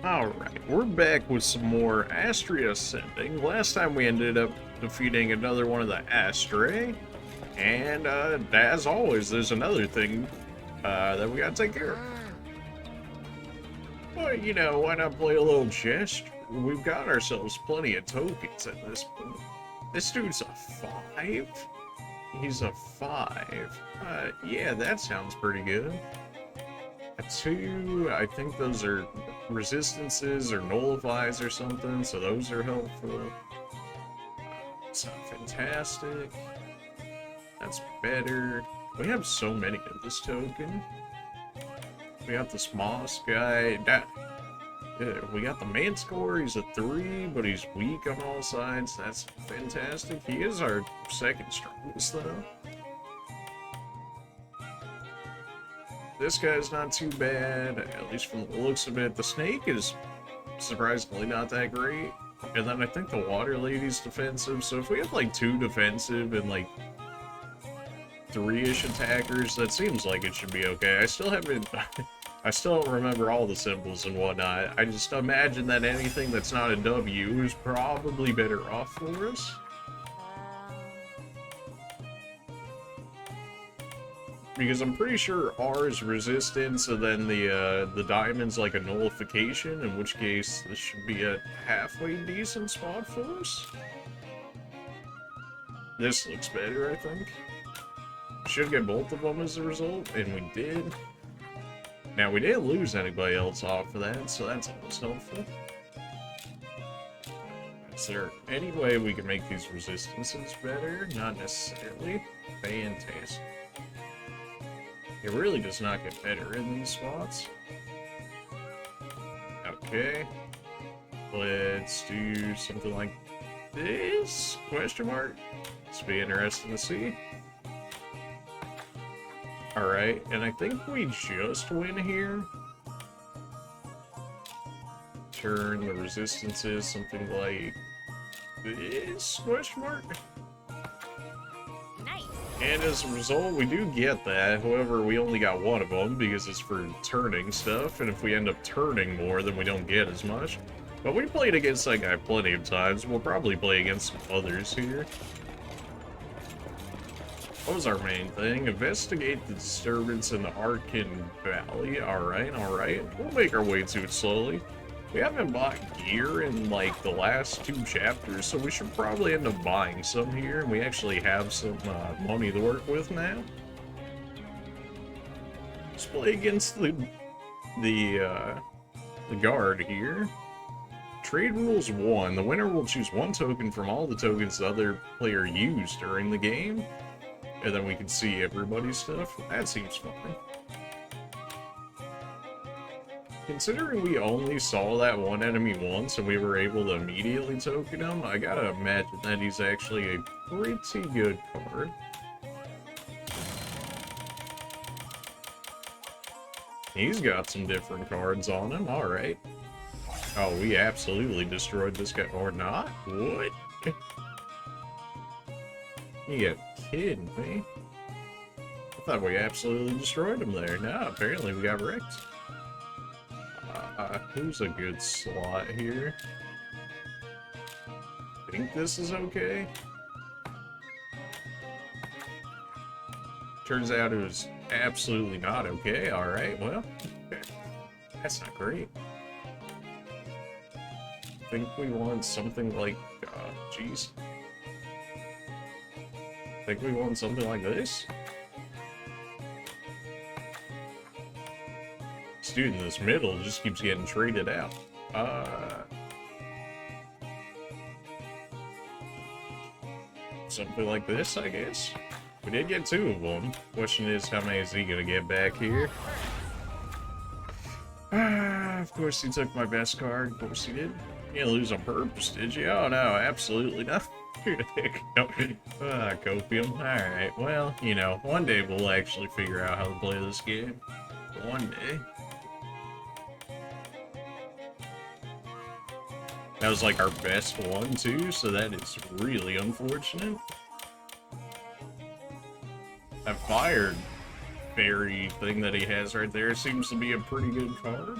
Alright, we're back with some more Astria ascending. Last time we ended up defeating another one of the Astrae. And, as always, there's another thing that we gotta take care of. Well, you know, why not play a little chess? We've got ourselves plenty of tokens at this point. This dude's a 5? He's a 5. Yeah, that sounds pretty good. A 2, I think those are resistances or nullifies or something, so those are helpful. It's not fantastic. That's better. We have so many of this token. We got this Moss guy. We got the Manticore. He's a 3, but he's weak on all sides. That's fantastic. He is our second strongest, though. This guy's not too bad, at least from the looks of it. The snake is surprisingly not that great. And then I think the water lady's defensive. So if we have like 2 defensive and like 3-ish attackers, that seems like it should be okay. I still don't remember all the symbols and whatnot. I just imagine that anything that's not a W is probably better off for us. Because I'm pretty sure R is resistance, and then the diamond's like a nullification, in which case this should be a halfway decent spot for us. This looks better, I think. Should get both of them as a result, and we did. Now, we didn't lose anybody else off of that, so that's almost helpful. Is there any way we can make these resistances better? Not necessarily. Fantastic. It really does not get better in these spots. Okay. Let's do something like this? Question mark? This will be interesting to see. Alright, and I think we just win here. Turn the resistances, something like this? Question mark? And as a result, we do get that. However, we only got one of them because it's for turning stuff. And if we end up turning more, then we don't get as much. But we played against that guy plenty of times. We'll probably play against some others here. What was our main thing? Investigate the disturbance in the Arkan Valley. Alright, alright. We'll make our way to it slowly. We haven't bought gear in, like, the last 2 chapters, so we should probably end up buying some here, and we actually have some money to work with now. Let's play against the guard here. Trade rules 1. The winner will choose 1 token from all the tokens the other player used during the game, and then we can see everybody's stuff. That seems fine. Considering we only saw that one enemy once and we were able to immediately token him, I gotta imagine that he's actually a pretty good card. He's got some different cards on him, alright. Oh, we absolutely destroyed this guy, or not? What? You got kidding me? I thought we absolutely destroyed him there. No, apparently we got wrecked. Who's a good slot here? I think this is okay. Turns out it was absolutely not okay. Alright, well, that's not great. I think we want something like, jeez. I think we want something like this. This dude in this middle just keeps getting traded out. Something like this, I guess. We did get 2 of them. Question is, how many is he gonna get back here? Of course he took my best card. Of course he did. You didn't lose on purpose, did you? Oh no, absolutely not. Copium. Alright, well, you know, one day we'll actually figure out how to play this game. One day. That was like our best one too, so that is really unfortunate. That fire fairy thing that he has right there seems to be a pretty good card.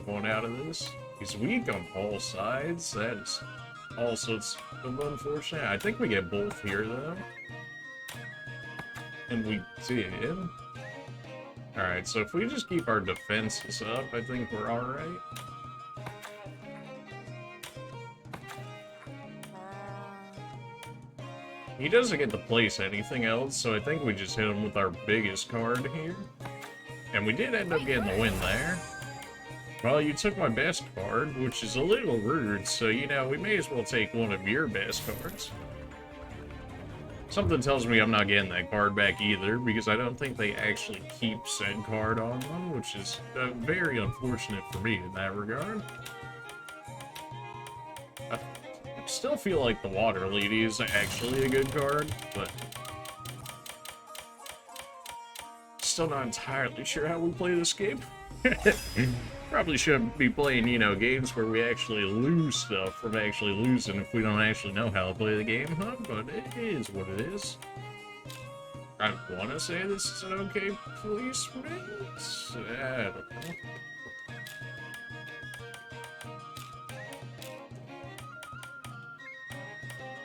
going out of this. He's weak on all sides. That is all sorts of unfortunate. I think we get both here, though. And we did. Alright, so if we just keep our defenses up, I think we're alright. He doesn't get to place anything else, so I think we just hit him with our biggest card here. And we did end up getting the win there. Well, you took my best card, which is a little rude, so, you know, we may as well take one of your best cards. Something tells me I'm not getting that card back either, because I don't think they actually keep said card on them, which is very unfortunate for me in that regard. I still feel like the Water Lady is actually a good card, but still not entirely sure how we play this game. Probably shouldn't be playing, you know, games where we actually lose stuff from actually losing if we don't actually know how to play the game, huh? But it is what it is. I want to say this is an okay placement. I don't know.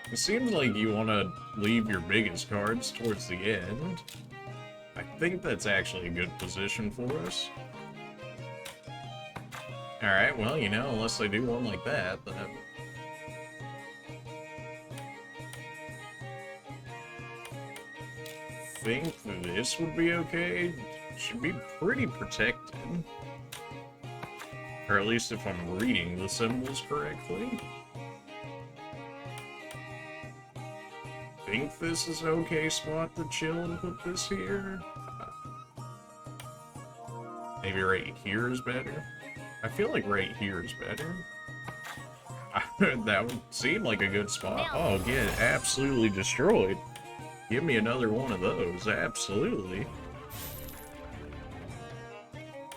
It seems like you want to leave your biggest cards towards the end. I think that's actually a good position for us. Alright, well, you know, unless they do one like that, then... I think this would be okay. Should be pretty protected. Or at least if I'm reading the symbols correctly. I think this is an okay spot to chill and put this here. Maybe right here is better. I feel like right here is better. That would seem like a good spot. Oh, get absolutely destroyed. Give me another one of those, absolutely.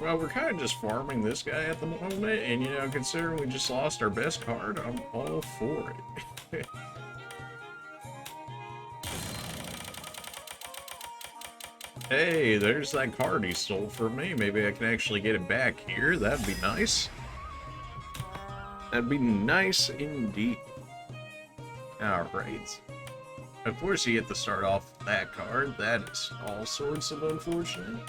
Well, we're kind of just farming this guy at the moment, and you know, considering we just lost our best card, I'm all for it. Hey, there's that card he stole from me. Maybe I can actually get it back here. That'd be nice. That'd be nice indeed. Alright. Of course you get to start off with that card. That is all sorts of unfortunate.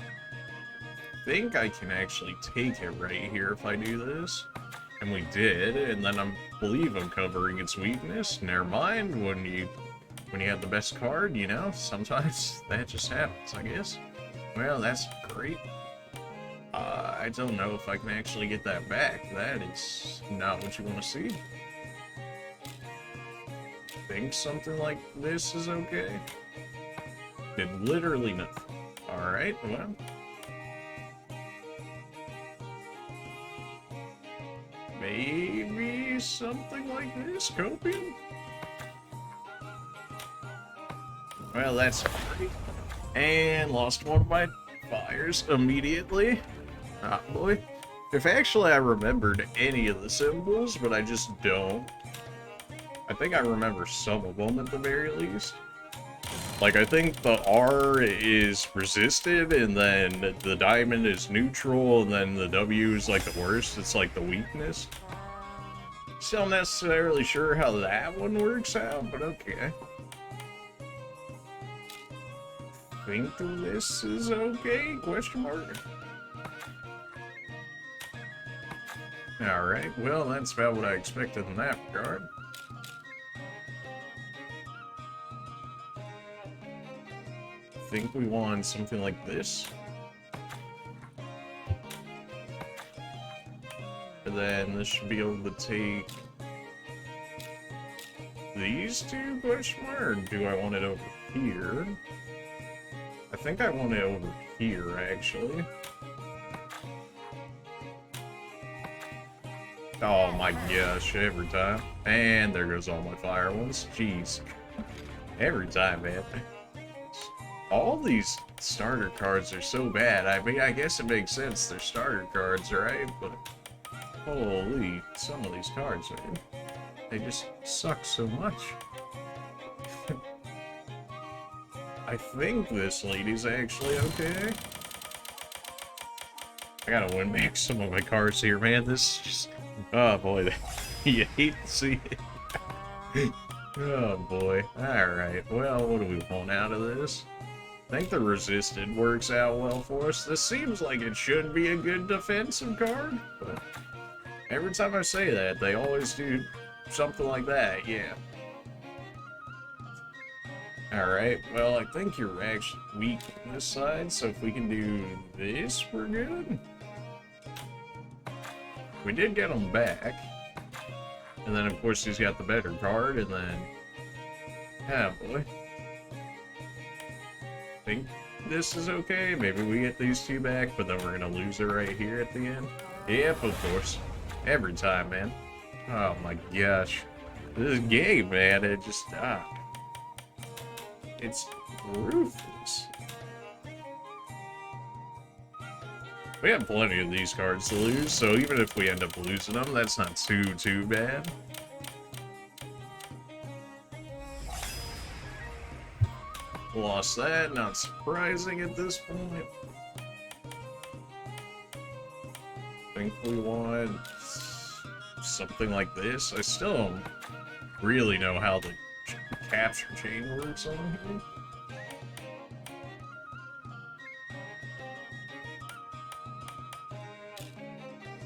I think I can actually take it right here if I do this. And we did, and then I believe I'm covering its weakness. Never mind, when you have the best card, you know, sometimes that just happens, I guess. Well, that's great. I don't know if I can actually get that back. That is not what you want to see. I think something like this is okay. Did literally nothing. Alright, well. Maybe something like this, Copium? Well, that's great. And lost one of my fires immediately. Ah, boy. If actually I remembered any of the symbols, but I just don't. I think I remember some of them at the very least. Like, I think the R is resisted, and then the diamond is neutral, and then the W is like the worst. It's like the weakness. Still not necessarily sure how that one works out, but okay. Think this is okay? Question mark. Alright, well, that's about what I expected in that regard. Think we want something like this. And then this should be able to take these two, question mark, or do I want it over here? I think I want it over here, actually. Oh my gosh, every time. And there goes all my fire ones. Jeez. Every time, man. All these starter cards are so bad. I mean, I guess it makes sense. They're starter cards, right? But holy, some of these cards, man. They just suck so much. I think this lady's actually okay. I gotta win back some of my cards here, man. This is just... Oh, boy. You hate to see it. Oh, boy. Alright, well, what do we want out of this? I think the resisted works out well for us. This seems like it should be a good defensive card, but every time I say that, they always do something like that, yeah. Alright, well, I think you're actually weak on this side, so if we can do this, we're good. We did get him back. And then, of course, he's got the better card, and then... Yeah, boy. I think this is okay. Maybe we get these two back, but then we're gonna lose it right here at the end. Yep, of course. Every time, man. Oh my gosh. This game, man, it just... It's ruthless. We have plenty of these cards to lose, so even if we end up losing them, that's not too bad. Lost that, not surprising at this point. Think we want something like this. I still don't really know how the capture chain works on here.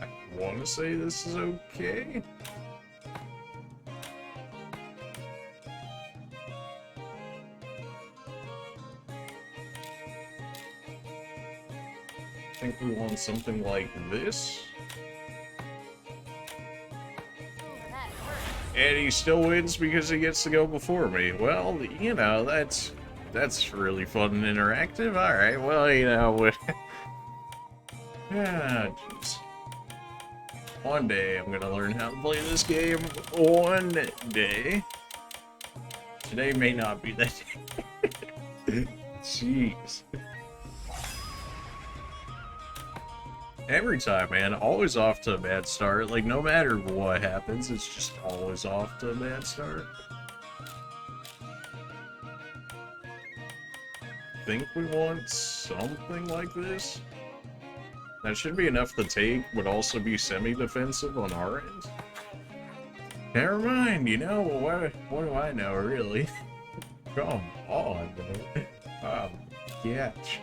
I want to say this is okay. I think we want something like this. And he still wins because he gets to go before me. Well, you know, that's really fun and interactive. Alright, well, you know, jeez. One day I'm gonna learn how to play this game. One day. Today may not be that day. Jeez. Every time, man, always off to a bad start. Like, no matter what happens, it's just always off to a bad start. Think we want something like this? That should be enough to take, but also be semi-defensive on our end. Never mind, you know, what do I know, really? Come on, man. Gosh.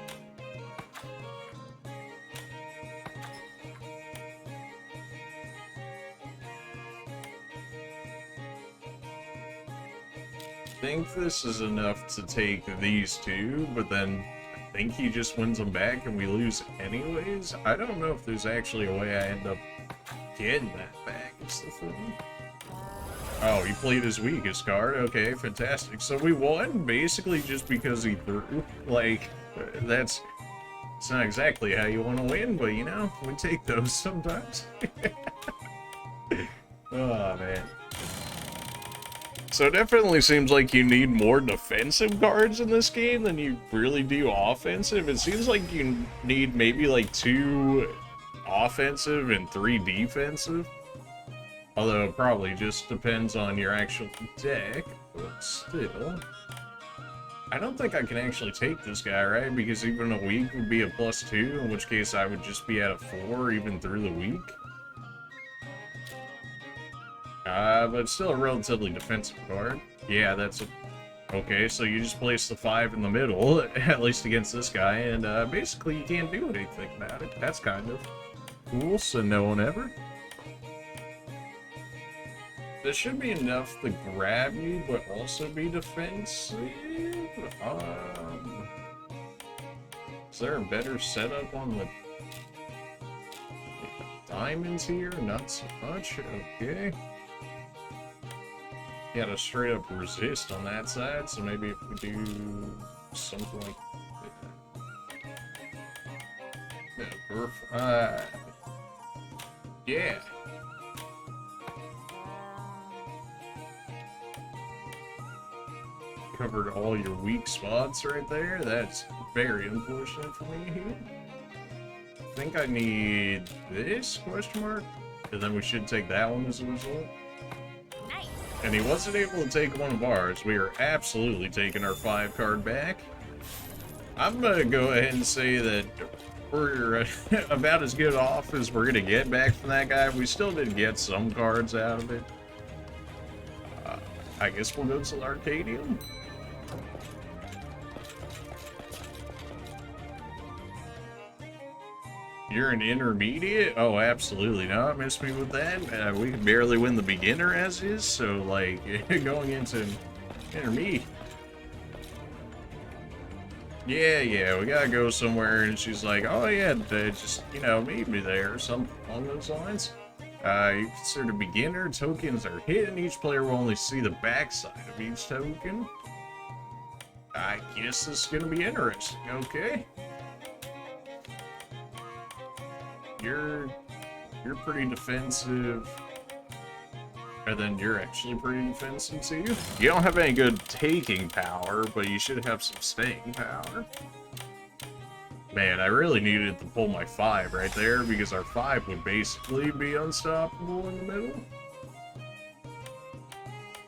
I think this is enough to take these two, but then I think he just wins them back and we lose anyways. I don't know if there's actually a way I end up getting that back, is the thing. Oh, he played his weakest card. Okay, fantastic. So we won basically just because he threw. Like, it's not exactly how you want to win, but you know, we take those sometimes. Oh, man. So it definitely seems like you need more defensive cards in this game than you really do offensive. It seems like you need maybe like 2 offensive and 3 defensive. Although it probably just depends on your actual deck, but still. I don't think I can actually take this guy, right? Because even a week would be a +2, in which case I would just be at a 4 even through the week. But it's still a relatively defensive card. Yeah, that's a... Okay, so you just place the 5 in the middle, at least against this guy, and basically you can't do anything about it. That's kind of cool, so no one ever. This should be enough to grab you, but also be defensive. Is there a better setup on the diamonds here? Not so much. Okay. Got a straight up resist on that side, so maybe if we do something like that. Yeah. Covered all your weak spots right there. That's very unfortunate for me here. I think I need this, question mark? And then we should take that one as a result. Nice. And he wasn't able to take one of ours. We are absolutely taking our 5 card back. I'm gonna go ahead and say that we're about as good off as we're gonna get back from that guy. We still did get some cards out of it. I guess we'll go to the Arcadium. You're an intermediate? Oh, absolutely not. Miss me with that. We can barely win the beginner as is, so like going into intermediate. Yeah, we gotta go somewhere, and she's like, oh yeah, just, you know, meet me there, or something along those lines. You consider beginner, tokens are hidden, each player will only see the backside of each token. I guess this is gonna be interesting, okay? You're pretty defensive. And then you're actually pretty defensive too. You don't have any good taking power, but you should have some staying power. Man, I really needed to pull my 5 right there, because our 5 would basically be unstoppable in the middle.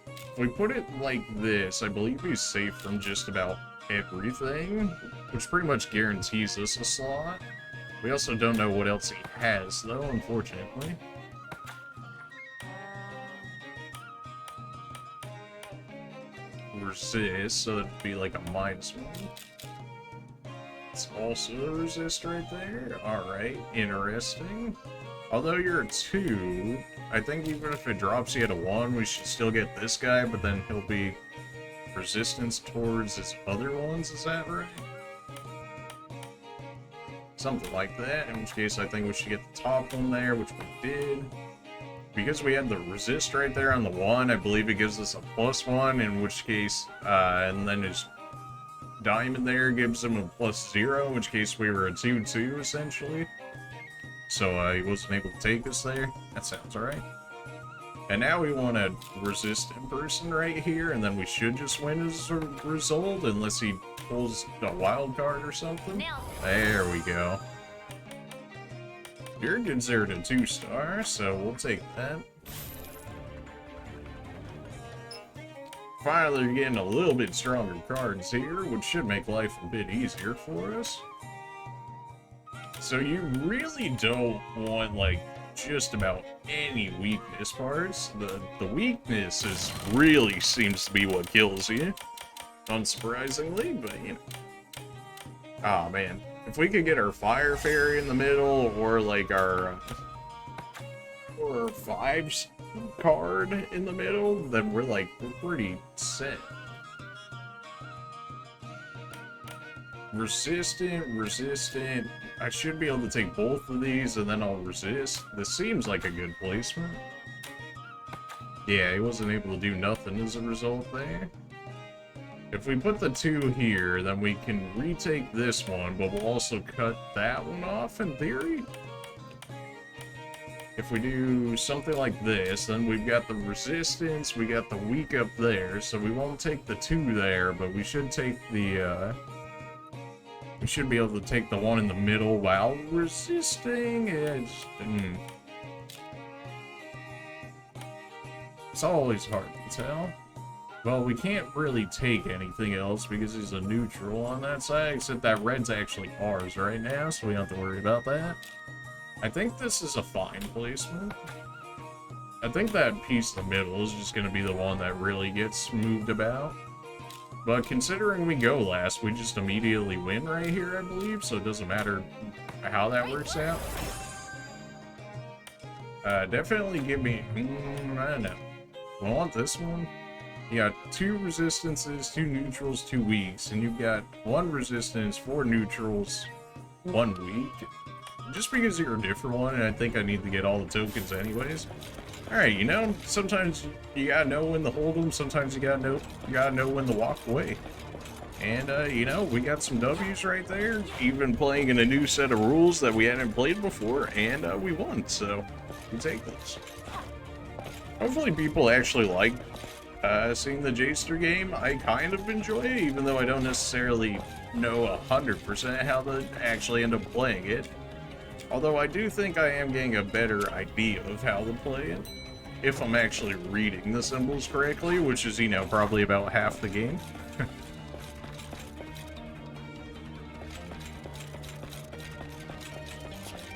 If we put it like this, I believe he's safe from just about everything, which pretty much guarantees us a slot. We also don't know what else he has, though, unfortunately. Resist, so it'd be like a -1. It's also a resist right there. Alright, interesting. Although you're a 2, I think even if it drops you at a 1, we should still get this guy, but then he'll be resistance towards his other ones, is that right? Something like that, in which case I think we should get the top one there, which we did. Because we had the resist right there on the 1, I believe it gives us a +1, in which case, and then his diamond there gives him a +0, in which case we were a 2-2, essentially. So, he wasn't able to take us there. That sounds alright. And now we want a resistant person right here, and then we should just win as a result, unless he pulls a wild card or something. There we go. You're considered a 2-star, so we'll take that. Finally, you're getting a little bit stronger cards here, which should make life a bit easier for us. So you really don't want, like, just about any weakness parts. The weakness is really seems to be what kills you. Unsurprisingly, but, you know. Ah, man. If we could get our Fire Fairy in the middle, or like our 5s card in the middle, then we're pretty set. Resistant. I should be able to take both of these, and then I'll resist. This seems like a good placement. Yeah, he wasn't able to do nothing as a result there. If we put the 2 here, then we can retake this one, but we'll also cut that one off, in theory. If we do something like this, then we've got the resistance, we got the weak up there, so we won't take the 2 there, but we should take the, we should be able to take the one in the middle while resisting. It's always hard to tell. Well, we can't really take anything else because he's a neutral on that side, except that red's actually ours right now, so we don't have to worry about that. I think this is a fine placement. I think that piece in the middle is just going to be the one that really gets moved about. But considering we go last, we just immediately win right here, I believe, so it doesn't matter how that works out. Definitely give me... I don't know. I want this one. You got 2 resistances, 2 neutrals, 2 weaks, and you've got 1 resistance, 4 neutrals, 1 weak. Just because you're a different one, and I think I need to get all the tokens anyways. Alright, you know, sometimes you gotta know when to hold them, sometimes you gotta know when to walk away. And, you know, we got some W's right there, even playing in a new set of rules that we hadn't played before, and we won, so we take this. Hopefully people actually like seeing the Jaster game. I kind of enjoy it, even though I don't necessarily know 100% how to actually end up playing it. Although I do think I am getting a better idea of how to play it, if I'm actually reading the symbols correctly, which is, you know, probably about half the game.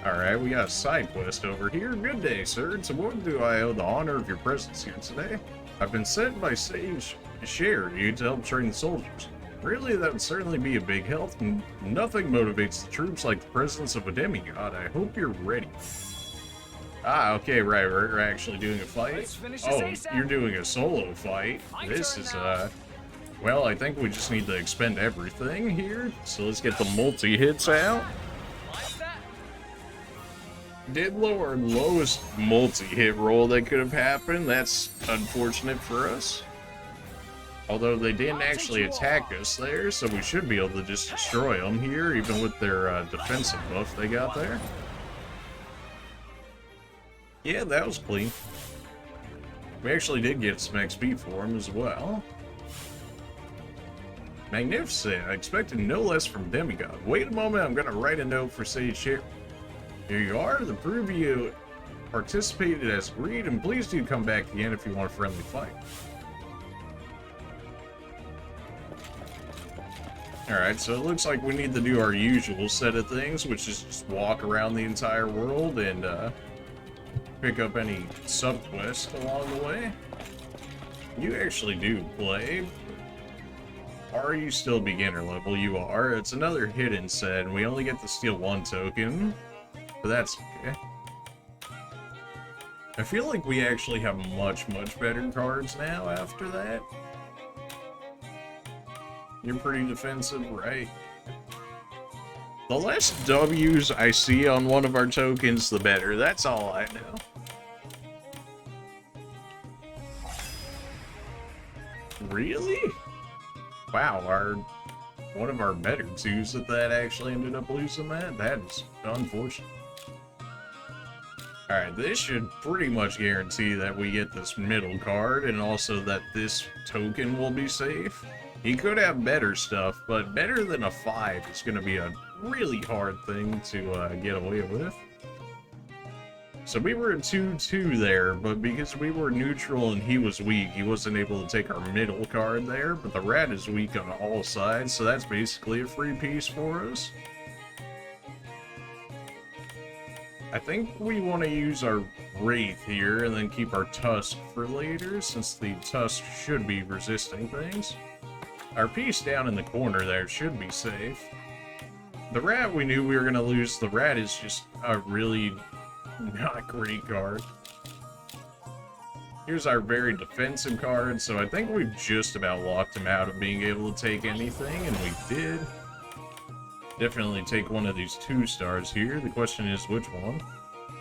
Alright, we got a side quest over here. Good day, sir. To what do I owe the honor of your presence here today? I've been sent by Sage Sherry to help train the soldiers. Really, that would certainly be a big help. Nothing motivates the troops like the presence of a demigod. I hope you're ready. Ah, okay, right, we're actually doing a fight. Oh, you're doing a solo fight. This is, well, I think we just need to expend everything here. So let's get the multi-hits out. Did lower our lowest multi-hit roll that could have happened. That's unfortunate for us. Although they didn't actually attack us there, so we should be able to just destroy them here, even with their defensive buff they got there. Yeah, that was clean. We actually did get some XP for them as well. Magnificent. I expected no less from Demigod. Wait a moment, I'm going to write a note for Sage here. Here you are, to prove you participated as agreed, and please do come back again if you want a friendly fight. Alright, so it looks like we need to do our usual set of things, which is just walk around the entire world and pick up any sub-quests along the way. You actually do play. Are you still beginner level? You are. It's another hidden set, and we only get to steal one token. But that's okay. I feel like we actually have much better cards now after that. You're pretty defensive, right? The less W's I see on one of our tokens, the better. That's all I know. Really? Wow, one of our better twos at that actually ended up losing that. That is unfortunate. Alright, this should pretty much guarantee that we get this middle card, and also that this token will be safe. He could have better stuff, but better than a 5 is going to be a really hard thing to get away with. So we were a 2-2 there, but because we were neutral and he was weak, he wasn't able to take our middle card there, but the rat is weak on all sides, so that's basically a free piece for us. I think we want to use our Wraith here and then keep our Tusk for later, since the Tusk should be resisting things. Our piece down in the corner there should be safe. The rat, we knew we were going to lose. The rat is just a really not great card. Here's our very defensive card, so I think we've just about locked him out of being able to take anything, and we did. Definitely take one of these 2 stars here. The question is, which one?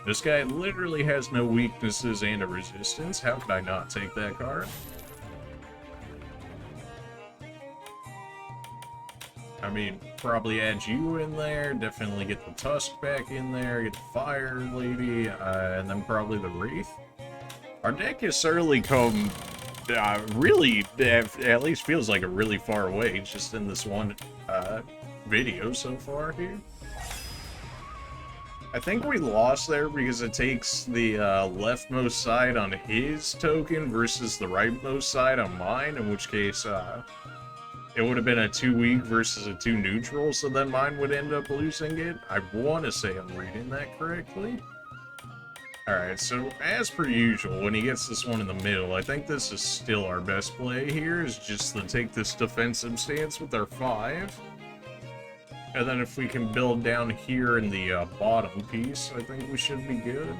This guy literally has no weaknesses and a resistance. How could I not take that card? I mean, probably add you in there, definitely get the Tusk back in there, get the Fire Lady, and then probably the Wraith. Our deck has certainly come, really, at least feels like a really far away, just in this one video so far here. I think we lost there because it takes the leftmost side on his token versus the rightmost side on mine, in which case it would have been a 2 weak versus a 2 neutral, so then mine would end up losing it. I want to say I'm reading that correctly. Alright, so as per usual, when he gets this one in the middle, I think this is still our best play here, is just to take this defensive stance with our 5. And then if we can build down here in the bottom piece, I think we should be good.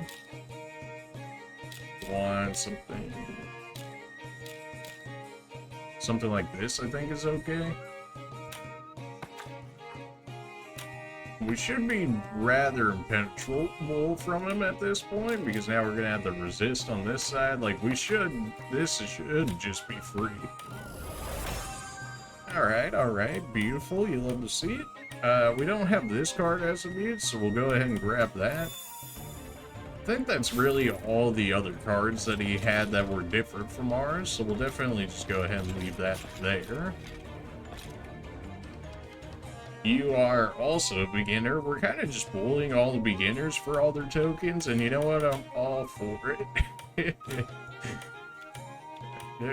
Want something like this, I think is okay. We should be rather impenetrable from him at this point, because now we're gonna have the resist on this side. Like, this should just be free. Alright, beautiful, you love to see it. We don't have this card as of yet, so we'll go ahead and grab that. I think that's really all the other cards that he had that were different from ours, so we'll definitely just go ahead and leave that there. You are also a beginner. We're kind of just bullying all the beginners for all their tokens, and you know what? I'm all for it.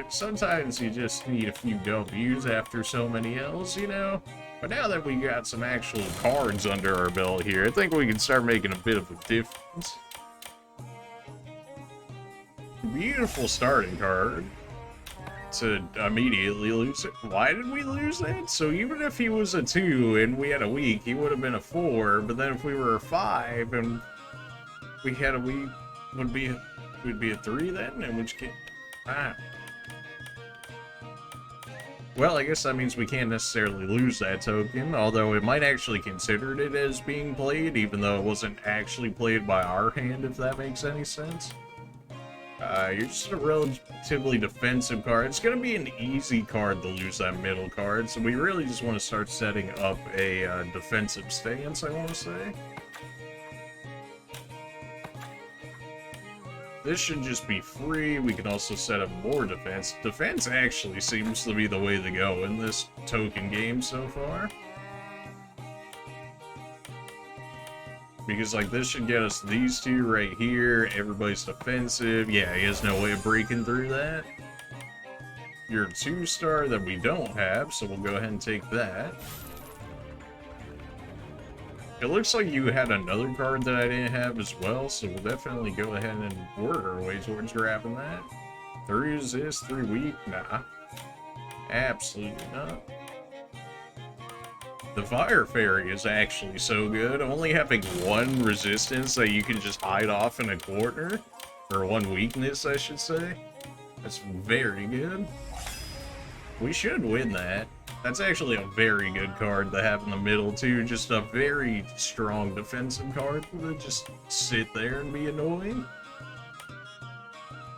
Sometimes you just need a few W's after so many L's, you know? But now that we got some actual cards under our belt here, I think we can start making a bit of a difference. Beautiful starting card to immediately lose it. Why did we lose that? So even if he was a 2 and we had a week, he would have been a 4. But then if we were a 5 and we had a week, we'd be a 3 then? In which case, well, I guess that means we can't necessarily lose that token, although it might actually consider it as being played, even though it wasn't actually played by our hand, if that makes any sense. You're just a relatively defensive card. It's going to be an easy card to lose that middle card, so we really just want to start setting up a defensive stance, I want to say. This should just be free. We can also set up more defense. Defense actually seems to be the way to go in this token game so far. Because, like, this should get us these two right here. Everybody's defensive. Yeah, he has no way of breaking through that. You're a 2-star that we don't have, so we'll go ahead and take that. It looks like you had another card that I didn't have as well, so we'll definitely go ahead and work our way towards grabbing that. 3 resist, 3 weak? Nah. Absolutely not. The Fire Fairy is actually so good. Only having 1 resistance that you can just hide off in a corner, or 1 weakness, I should say. That's very good. We should win that. That's actually a very good card to have in the middle, too. Just a very strong defensive card to just sit there and be annoying.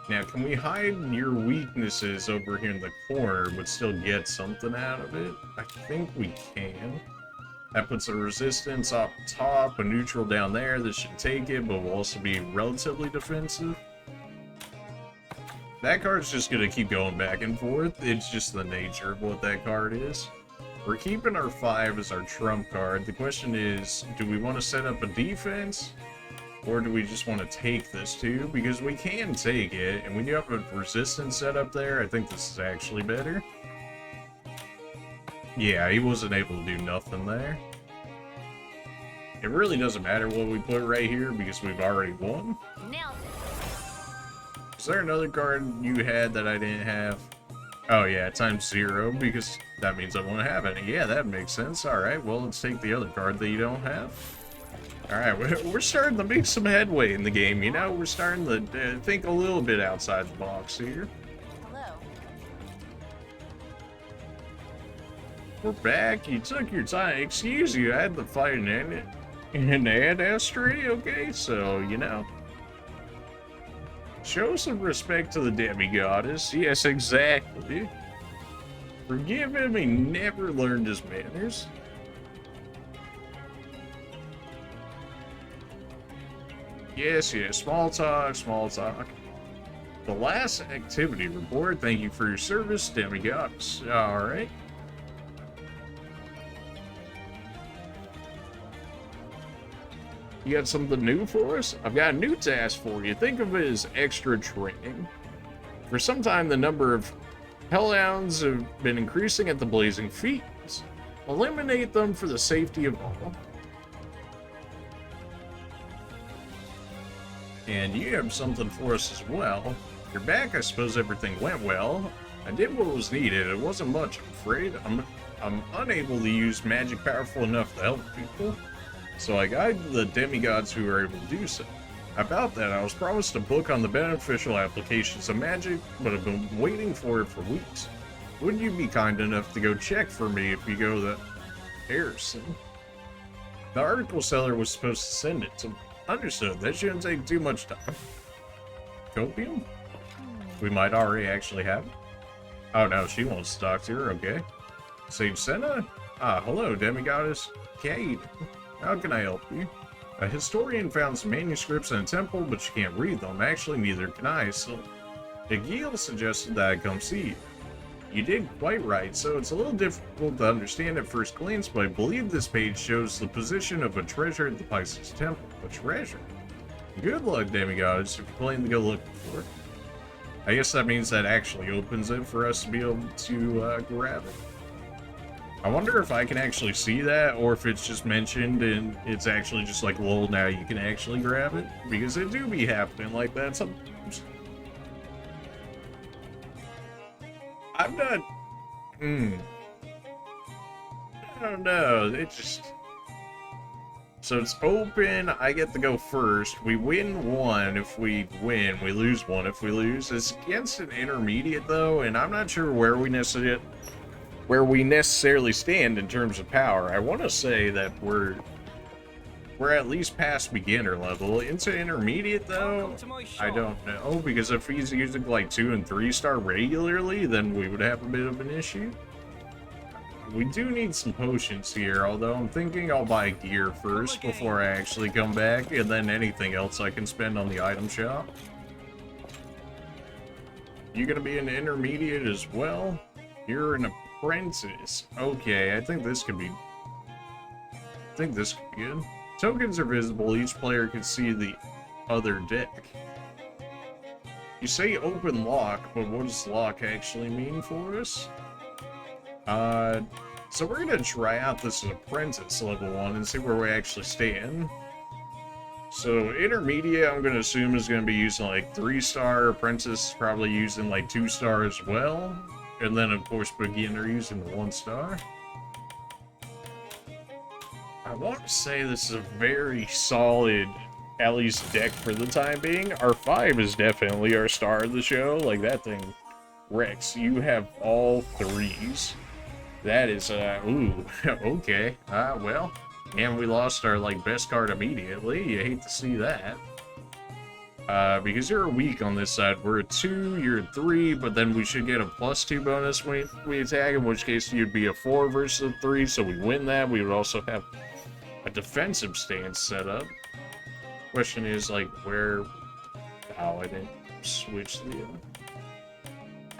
Now, can we hide your weaknesses over here in the corner but still get something out of it? I think we can. That puts a resistance up top, a neutral down there. This should take it, but will also be relatively defensive. That card's just going to keep going back and forth. It's just the nature of what that card is. We're keeping our 5 as our trump card. The question is, do we want to set up a defense? Or do we just want to take this too? Because we can take it, and when you have a resistance set up there, I think this is actually better. Yeah, he wasn't able to do nothing there. It really doesn't matter what we put right here because we've already won. Nailed it. Is there another card you had that I didn't have? Oh yeah, times 0, because that means I won't have any. Yeah, that makes sense. Alright, well, let's take the other card that you don't have. Alright, we're starting to make some headway in the game, you know? We're starting to think a little bit outside the box here. Hello. We're back. You took your time. Excuse you, I had to fight an Aries Astrae, okay? So, you know. Show some respect to the demigoddess. Yes, exactly. Forgive him, he never learned his manners. Yes, yes, small talk, small talk. The last activity report, thank you for your service, demigoddess. Alright. You got something new for us? I've got a new task for you. Think of it as extra training. For some time, the number of hellhounds have been increasing at the Blazing Fields. Eliminate them for the safety of all. And you have something for us as well. You're back, I suppose everything went well. I did what was needed. It wasn't much, I'm afraid. I'm unable to use magic powerful enough to help people. So I guided the demigods who were able to do so. About that, I was promised a book on the beneficial applications of magic, but I've been waiting for it for weeks. Would you be kind enough to go check for me if you go to Harrison? The article seller was supposed to send it to me. Understood, that shouldn't take too much time. Copium? We might already actually have it. Oh no, she wants to talk to her, okay. Sage Senna? Ah, hello, demigoddess Kate. How can I help you? A historian found some manuscripts in a temple, but she can't read them. Actually, neither can I, so Egil suggested that I come see you. You did quite right, so it's a little difficult to understand at first glance, but I believe this page shows the position of a treasure at the Pisces Temple. A treasure? Good luck, demigods, if you plan to go looking for it. I guess that means that actually opens it for us to be able to grab it. I wonder if I can actually see that, or if it's just mentioned and it's actually just like, lol, now you can actually grab it. Because it do be happening like that sometimes. I'm not... I don't know, it just... So it's open, I get to go first. We win one if we win, we lose one if we lose. It's against an intermediate though, and I'm not sure where we necessarily stand in terms of power. I want to say that we're at least past beginner level. Into intermediate though, I don't know, because if he's using like 2 and 3 star regularly, then we would have a bit of an issue. We do need some potions here, although I'm thinking I'll buy gear first before I actually come back, and then anything else I can spend on the item shop. You gonna be an intermediate as well? You're an apprentice. Okay, I think this could be good. Tokens are visible, each player can see the other deck. You say open lock, but what does lock actually mean for us? So we're gonna try out this apprentice level 1 and see where we actually stand. So intermediate, I'm gonna assume is gonna be using like 3 star, apprentice probably using like 2 star as well, and then of course beginner using the 1 star. I want to say this is a very solid, at least deck for the time being. Our 5 is definitely our star of the show. Like that thing wrecks. You have all 3s. That is, ooh, okay. Well, and we lost our, like, best card immediately. You hate to see that. Because you're a weak on this side. We're a 2, you're a 3, but then we should get a +2 bonus when we attack, in which case you'd be a 4 versus a 3, so we win that. We would also have a defensive stance set up. Question is, like, where... Oh, I didn't switch the...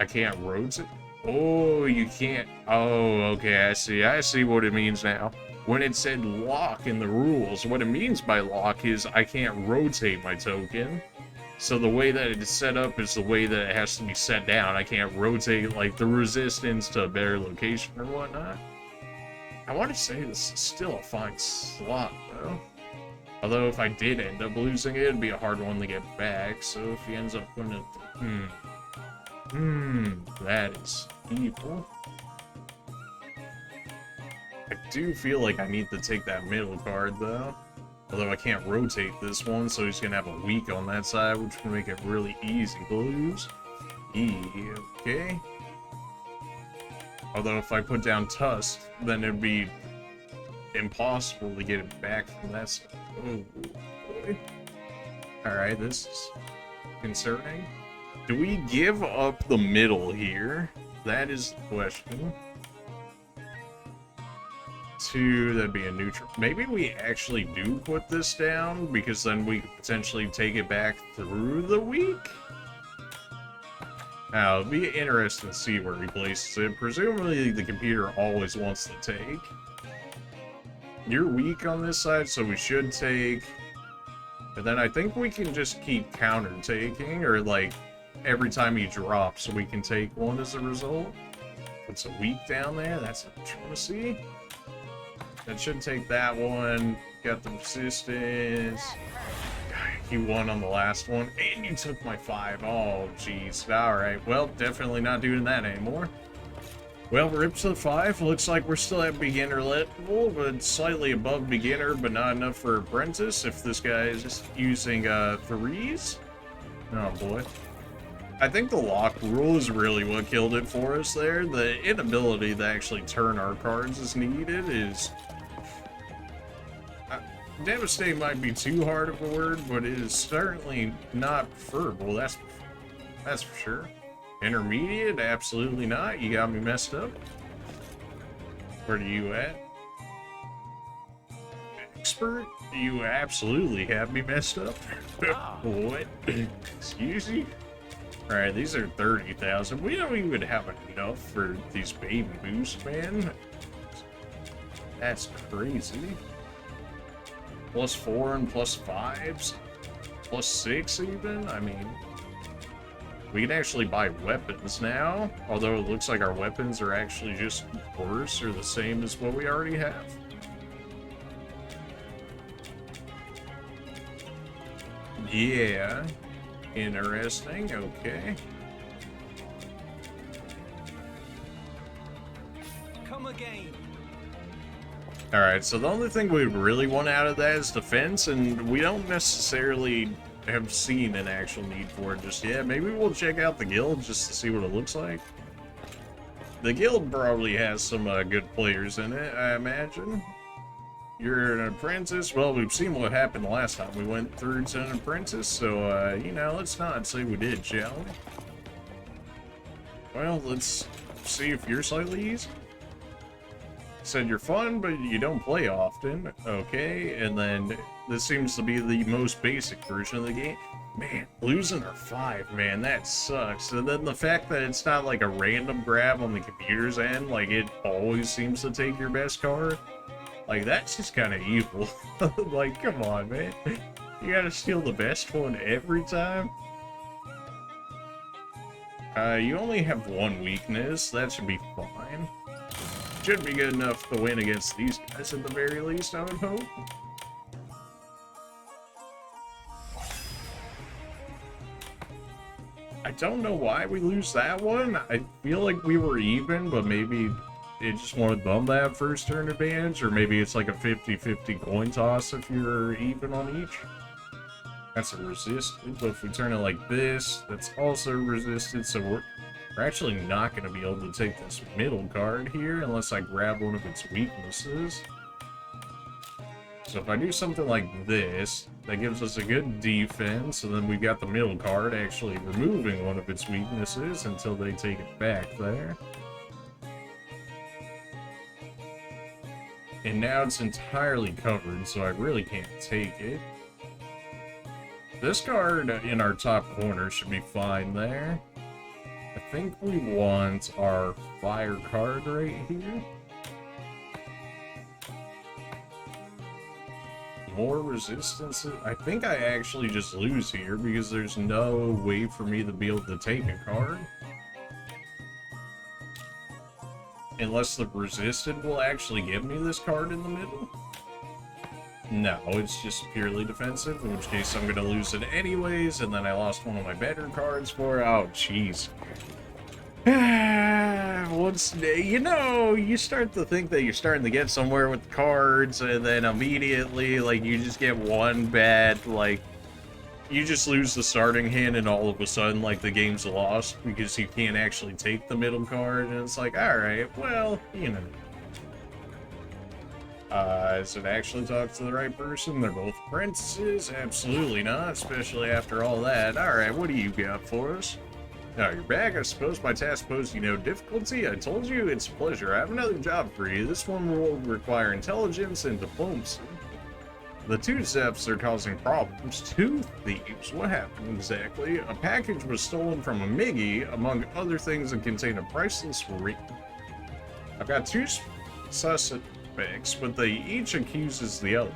I can't rotate. Oh, you can't. Oh, okay, I see what it means now. When it said lock in the rules, what it means by lock is I can't rotate my token. So the way that it's set up is the way that it has to be set down. I can't rotate, like, the resistance to a better location or whatnot. I want to say this is still a fine slot, though. Although if I did end up losing it, it'd be a hard one to get back. So if he ends up putting it... that is evil. I do feel like I need to take that middle card, though. Although I can't rotate this one, so he's gonna have a weak on that side, which will make it really easy to lose. Okay. Although if I put down Tusk, then it'd be impossible to get it back from that side. Oh, boy. Alright, this is concerning. Do we give up the middle here? That is the question. 2, that'd be a neutral. Maybe we actually do put this down, because then we could potentially take it back through the week? Now, it'd be interesting to see where he places it. Presumably, the computer always wants to take. You're weak on this side, so we should take. But then I think we can just keep counter-taking, or like, every time he drops, we can take one as a result. Puts a weak down there, that's what you want to see. That should take that one. Got the resistance. You won on the last one, and you took my 5. Oh, jeez. Alright, well, definitely not doing that anymore. Well, we're up to the 5. Looks like we're still at beginner level, but slightly above beginner, but not enough for apprentice if this guy is just using 3s. Oh, boy. I think the lock rule is really what killed it for us there. The inability to actually turn our cards as needed is... devastate might be too hard of a word, but it is certainly not preferable, that's for sure. Intermediate? Absolutely not. You got me messed up. Where are you at? Expert? You absolutely have me messed up. What? Excuse you? Alright, these are 30,000. We don't even have enough for these baby boosts, man. That's crazy. +4 and +5s? +6 even? I mean... We can actually buy weapons now, although it looks like our weapons are actually just worse or the same as what we already have. Yeah. Interesting, okay. Come again. Alright, so the only thing we really want out of that is defense, and we don't necessarily have seen an actual need for it just yet. Maybe we'll check out the guild just to see what it looks like. The guild probably has some good players in it, I imagine. You're an apprentice? Well, we've seen what happened last time we went through to an apprentice, so, you know, let's not say we did, shall we? Well, let's see if you're slightly easy. Said you're fun, but you don't play often. Okay, and then this seems to be the most basic version of the game. Man, losing our 5, man, that sucks. And then the fact that it's not like a random grab on the computer's end, like it always seems to take your best card. Like, that's just kind of evil. Like, come on, man. You gotta steal the best one every time? You only have 1 weakness. That should be fine. Should be good enough to win against these guys at the very least, I would hope. I don't know why we lose that one. I feel like we were even, but maybe it just wanted them to have first turn advantage, or maybe it's like a 50-50 coin toss if you're even on each. That's a resisted, but if we turn it like this, that's also resisted, so we're actually not going to be able to take this middle card here unless I grab one of its weaknesses. So if I do something like this, that gives us a good defense, and then we got the middle card actually removing one of its weaknesses until they take it back there. And now it's entirely covered, so I really can't take it. This card in our top corner should be fine there. I think we want our fire card right here. More resistance. I think I actually just lose here because there's no way for me to be able to take a card. Unless the resisted will actually give me this card in the middle. No, it's just purely defensive, in which case I'm gonna lose it anyways, and then I lost one of my better cards for it. Oh, jeez. Once, you know, you start to think that you're starting to get somewhere with the cards, and then immediately, like, you just get one bad, like, you just lose the starting hand, and all of a sudden, like, the game's lost because you can't actually take the middle card, and it's like, alright, well, you know. Does it actually talk to the right person? They're both apprentices? Absolutely not, especially after all that. Alright, what do you got for us? Now you're back. I suppose my task posed you no difficulty. I told you it's a pleasure. I have another job for you. This one will require intelligence and diplomacy. The two thefts are causing problems. 2 thieves. What happened exactly? A package was stolen from a Miggy, among other things that contain a priceless ring. I've got 2 suspects, but they each accuses the other.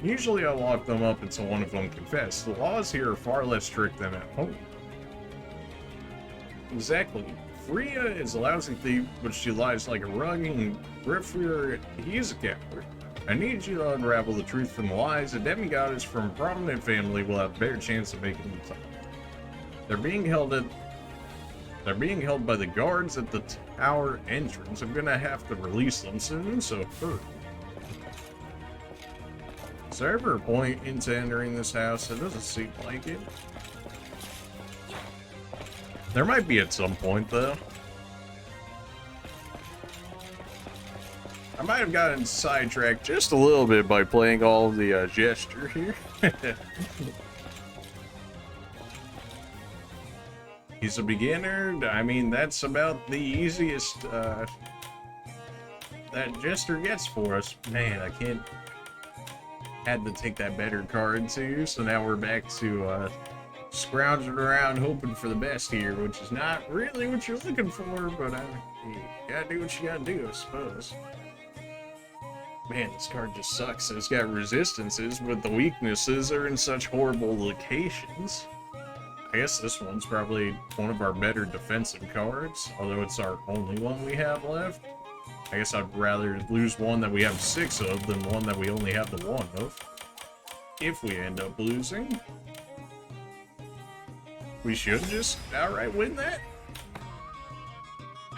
Usually I lock them up until one of them confesses. The laws here are far less strict than at home. Exactly. Freya is a lousy thief, but she lies like a rug, and Griffier, he's a coward. I need you to unravel the truth from the lies. A demigod from a prominent family will have a better chance of making the top. They're being held by the guards at the tower entrance. I'm gonna have to release them soon, so hurry. Is there ever a point into entering this house? It doesn't seem like it. There might be at some point, though. I might have gotten sidetracked just a little bit by playing all of the gesture here. He's a beginner. I mean, that's about the easiest that gesture gets for us. Man, I can't... Had to take that better card, too, so now we're back to scrounging around hoping for the best here, which is not really what you're looking for, but you gotta do what you gotta do, I suppose. Man, this card just sucks. It's got resistances, but the weaknesses are in such horrible locations. I guess this one's probably one of our better defensive cards, although it's our only one we have left. I guess I'd rather lose one that we have 6 of than one that we only have the 1 of. If we end up losing, we should just outright win that.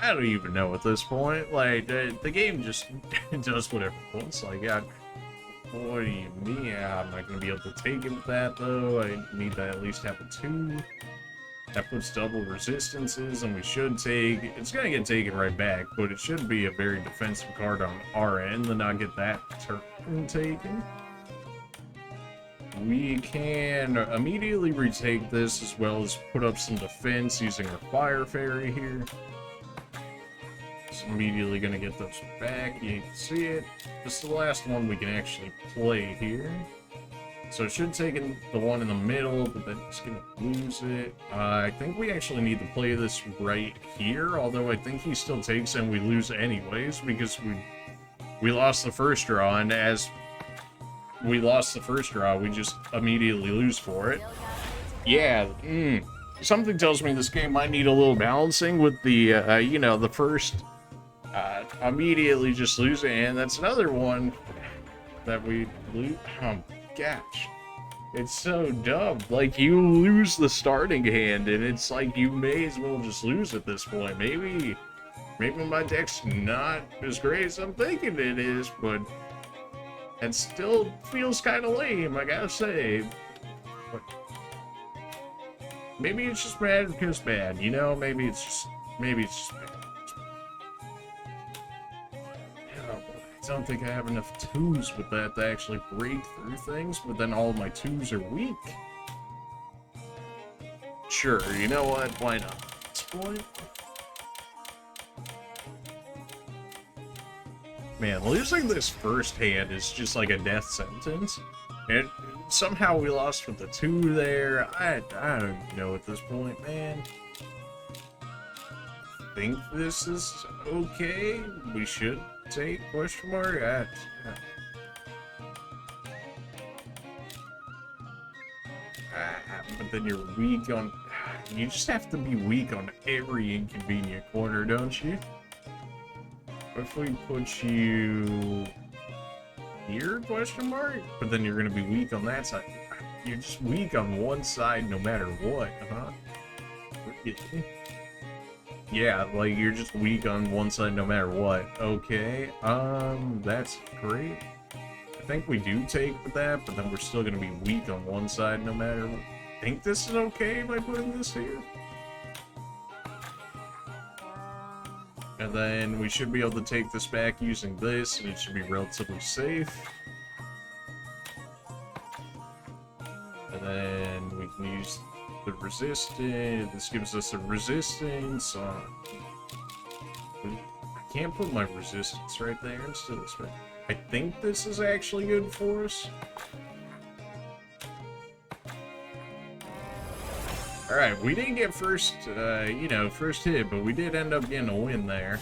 I don't even know at this point. Like, the game just does whatever it wants. Like, what do you mean? I'm not going to be able to take it with that, though. I need to at least have a 2. That puts double resistances, and we should take... It's going to get taken right back, but it should be a very defensive card on our end to not get that turn taken. We can immediately retake this, as well as put up some defense using our Fire Fairy here. Immediately gonna get those back. You can see it. This is the last one we can actually play here. So it should take in the one in the middle, but then it's gonna lose it. I think we actually need to play this right here, although I think he still takes and we lose anyways, because we lost the first draw, and as we lost the first draw, we just immediately lose for it. Yeah, something tells me this game might need a little balancing with the, you know, the first... immediately just lose it, and that's another one that we lose. Oh gosh, it's so dumb. Like, you lose the starting hand, and it's like you may as well just lose at this point. Maybe my deck's not as great as I'm thinking it is, but it still feels kind of lame, I gotta say. But maybe it's just bad because bad, you know? Maybe it's just bad. I don't think I have enough 2s with that to actually break through things, but then all of my 2s are weak. Sure, you know what? Why not? At this point. Man, losing this first hand is just like a death sentence. And somehow we lost with the 2 there. I don't even know at this point, man. I think this is okay. We should take question mark at. But then you're weak on. You just have to be weak on every inconvenient corner, don't you? If we put you here, question mark, but then you're gonna be weak on that side. You're just weak on one side no matter what, huh? Yeah, like, you're just weak on one side no matter what. Okay, that's great. I think we do take with that, but then we're still gonna be weak on one side no matter what. I think this is okay by putting this here. And then we should be able to take this back using this, and it should be relatively safe. And then we can use the resistance. This gives us a resistance. I can't put my resistance right there instead of this. I think this is actually good for us. Alright, we didn't get first, you know, first hit, but we did end up getting a win there.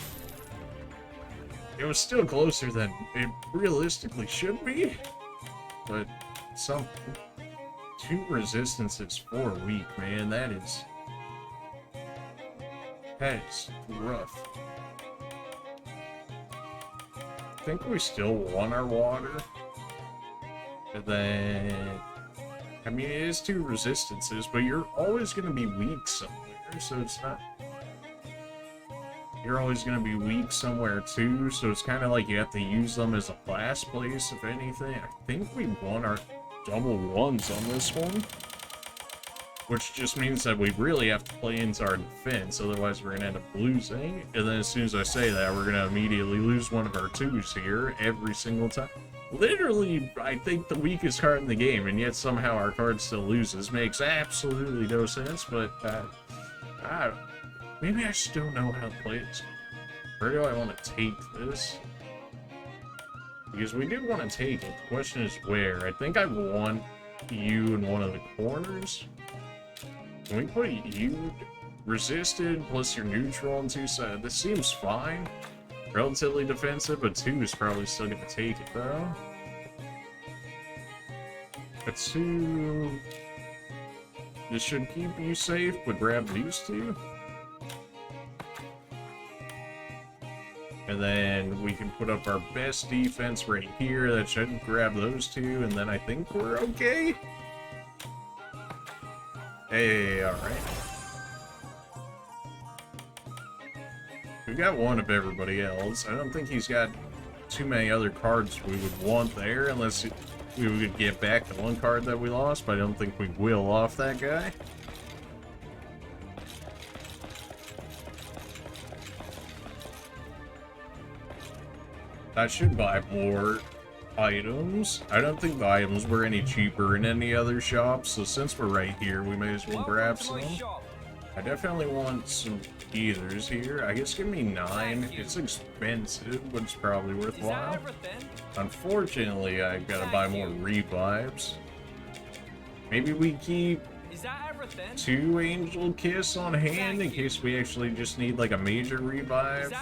It was still closer than it realistically should be, but some 2 resistances for a week, man, that is rough. I think we still won our water, and then, I mean, it is 2 resistances, but you're always going to be weak somewhere, so it's not... You're always going to be weak somewhere, too, so it's kind of like you have to use them as a last place, if anything. I think we won our double 1s on this one, which just means that we really have to play into our defense, otherwise we're going to end up losing. And then as soon as I say that, we're going to immediately lose one of our 2s here every single time. Literally, I think the weakest card in the game, and yet somehow our card still loses. Makes absolutely no sense, but maybe I just don't know how to play this. Where do I want to take this? Because we do want to take it. The question is where. I think I want you in one of the corners. Can we put you resisted plus your neutral on 2 sides? This seems fine. Relatively defensive, but 2 is probably still going to take it, though. A 2... This should keep you safe, but grab these two. And then we can put up our best defense right here. That should grab those two, and then I think we're okay. Hey, alright. We got one of everybody else. I don't think he's got too many other cards we would want there, unless we would get back the one card that we lost, but I don't think we will off that guy. I should buy more items. I don't think the items were any cheaper in any other shops, so since we're right here, we may as well grab some. I definitely want some ethers here. I guess give me 9. It's expensive, but it's probably worthwhile. Unfortunately, I've got to buy more revives. Maybe we keep 2 Angel Kiss on hand in case we actually just need like a major revive.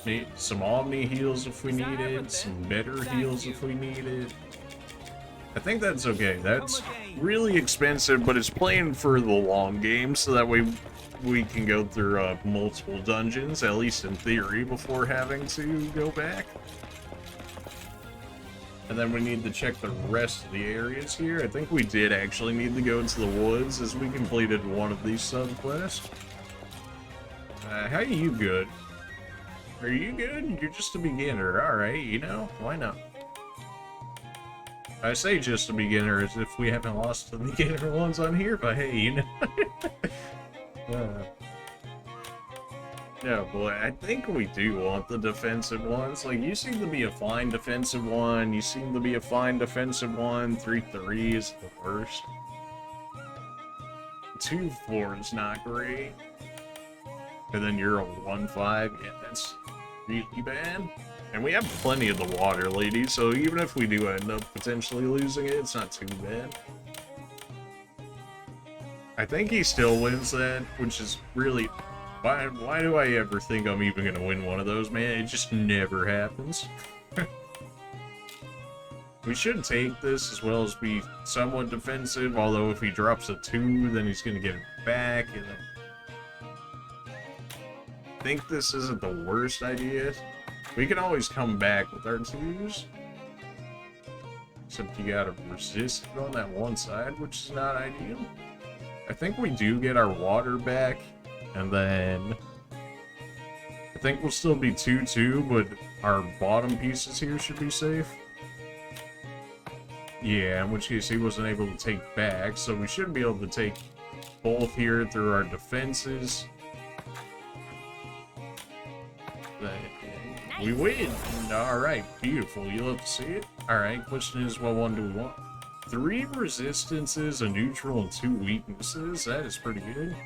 Need some Omni heals if we need it, some better heals if we need it. I think that's okay. That's really expensive, but it's playing for the long game, so that way we can go through multiple dungeons, at least in theory, before having to go back. And then we need to check the rest of the areas here. I think we did actually need to go into the woods as we completed one of these subquests. How are you good? Are you good? You're just a beginner. Alright, you know, why not? I say just a beginner as if we haven't lost the beginner ones on here, but hey, you know. Yeah, boy, I think we do want the defensive ones. Like, you seem to be a fine defensive one. You seem to be a fine defensive one. 3-3 is the worst. 2-4 is not great. And then you're a 1-5. Yeah, that's really bad. And we have plenty of the water, ladies, so even if we do end up potentially losing it, it's not too bad. I think he still wins that, which is really... Why do I ever think I'm even gonna win one of those, man? It just never happens. We should take this as well as be somewhat defensive, although if he drops a 2, then he's gonna get it back, and then... I think this isn't the worst idea. We can always come back with our 2s. Except you gotta resist it on that one side, which is not ideal. I think we do get our water back. And then I think we'll still be 2-2, but our bottom pieces here should be safe. Yeah, in which case he wasn't able to take back, so we should be able to take both here through our defenses. We win! Alright, beautiful. You love to see it. Alright, question is, what one do we want? 3 resistances, a neutral, and 2 weaknesses. That is pretty good.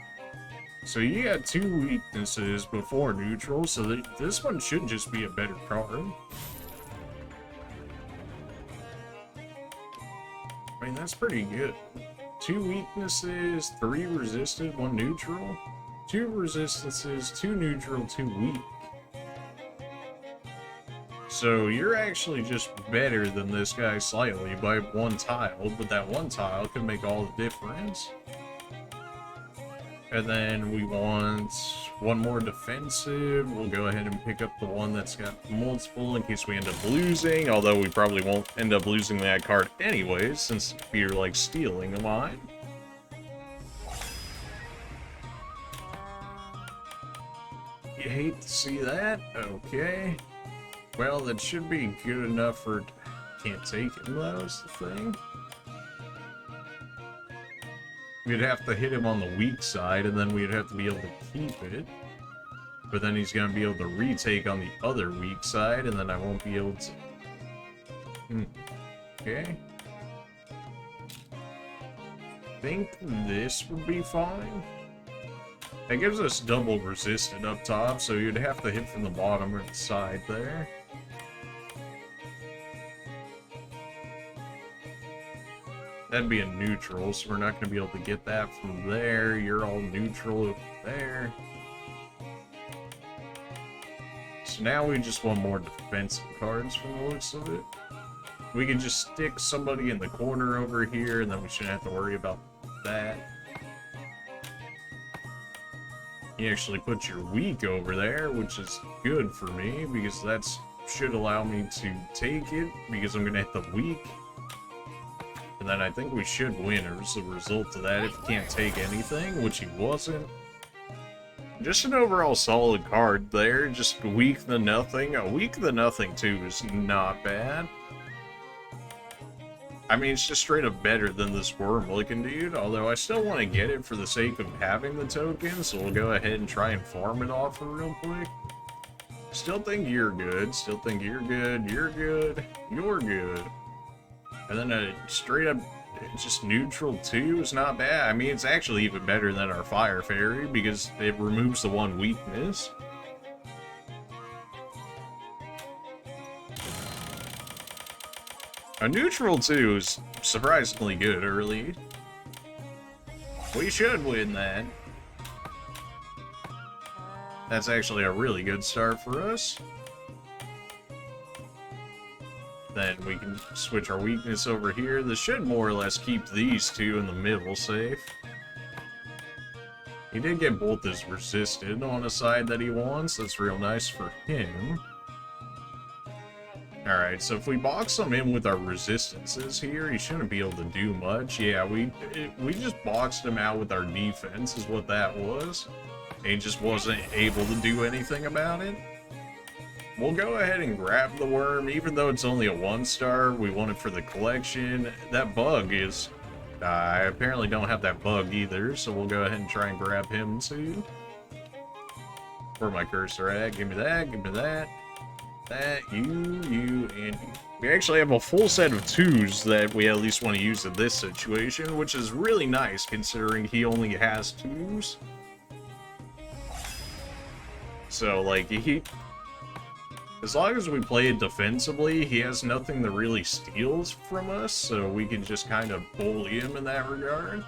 So you got 2 weaknesses before neutral, so this one should just be a better card. I mean, that's pretty good. 2 weaknesses, 3 resisted, 1 neutral. 2 resistances, 2 neutral, 2 weak. So you're actually just better than this guy slightly by 1 tile, but that 1 tile can make all the difference. And then we want 1 more defensive. We'll go ahead and pick up the one that's got multiple in case we end up losing, although we probably won't end up losing that card anyways, since we're like stealing a mine. You hate to see that? Okay. Well, that should be good enough for... Can't take it, though, is the thing. We'd have to hit him on the weak side, and then we'd have to be able to keep it. But then he's going to be able to retake on the other weak side, and then I won't be able to... Okay. I think this would be fine. That gives us double resisted up top, so you'd have to hit from the bottom or the side there. That'd be a neutral, so we're not going to be able to get that from there. You're all neutral over there. So now we just want more defensive cards from the looks of it. We can just stick somebody in the corner over here, and then we shouldn't have to worry about that. You actually put your weak over there, which is good for me, because that's should allow me to take it, because I'm gonna hit the weak. And then I think we should win as a result of that if he can't take anything, which he wasn't. Just an overall solid card there, just weak the nothing. A weak the nothing too is not bad. I mean, it's just straight up better than this worm-looking dude, although I still want to get it for the sake of having the token, so we'll go ahead and try and farm it off real quick. Still think you're good, still think you're good, you're good, you're good. And then a straight up, just neutral 2 is not bad. I mean, it's actually even better than our Fire Fairy, because it removes the one weakness. A neutral 2 is surprisingly good early. We should win that. That's actually a really good start for us. Then we can switch our weakness over here. This should more or less keep these two in the middle safe. He did get both his resisted on a side that he wants. That's real nice for him. Alright, so if we box him in with our resistances here, he shouldn't be able to do much. Yeah, we just boxed him out with our defense is what that was. And he just wasn't able to do anything about it. We'll go ahead and grab the worm, even though it's only a 1-star. We want it for the collection. That bug is... I apparently don't have that bug either, so we'll go ahead and try and grab him too. Where's my cursor at? Give me that, give me that. That, you, and you. We actually have a full set of 2s that we at least want to use in this situation, which is really nice considering he only has 2s. So, like, as long as we play it defensively, he has nothing that really steals from us, so we can just kind of bully him in that regard.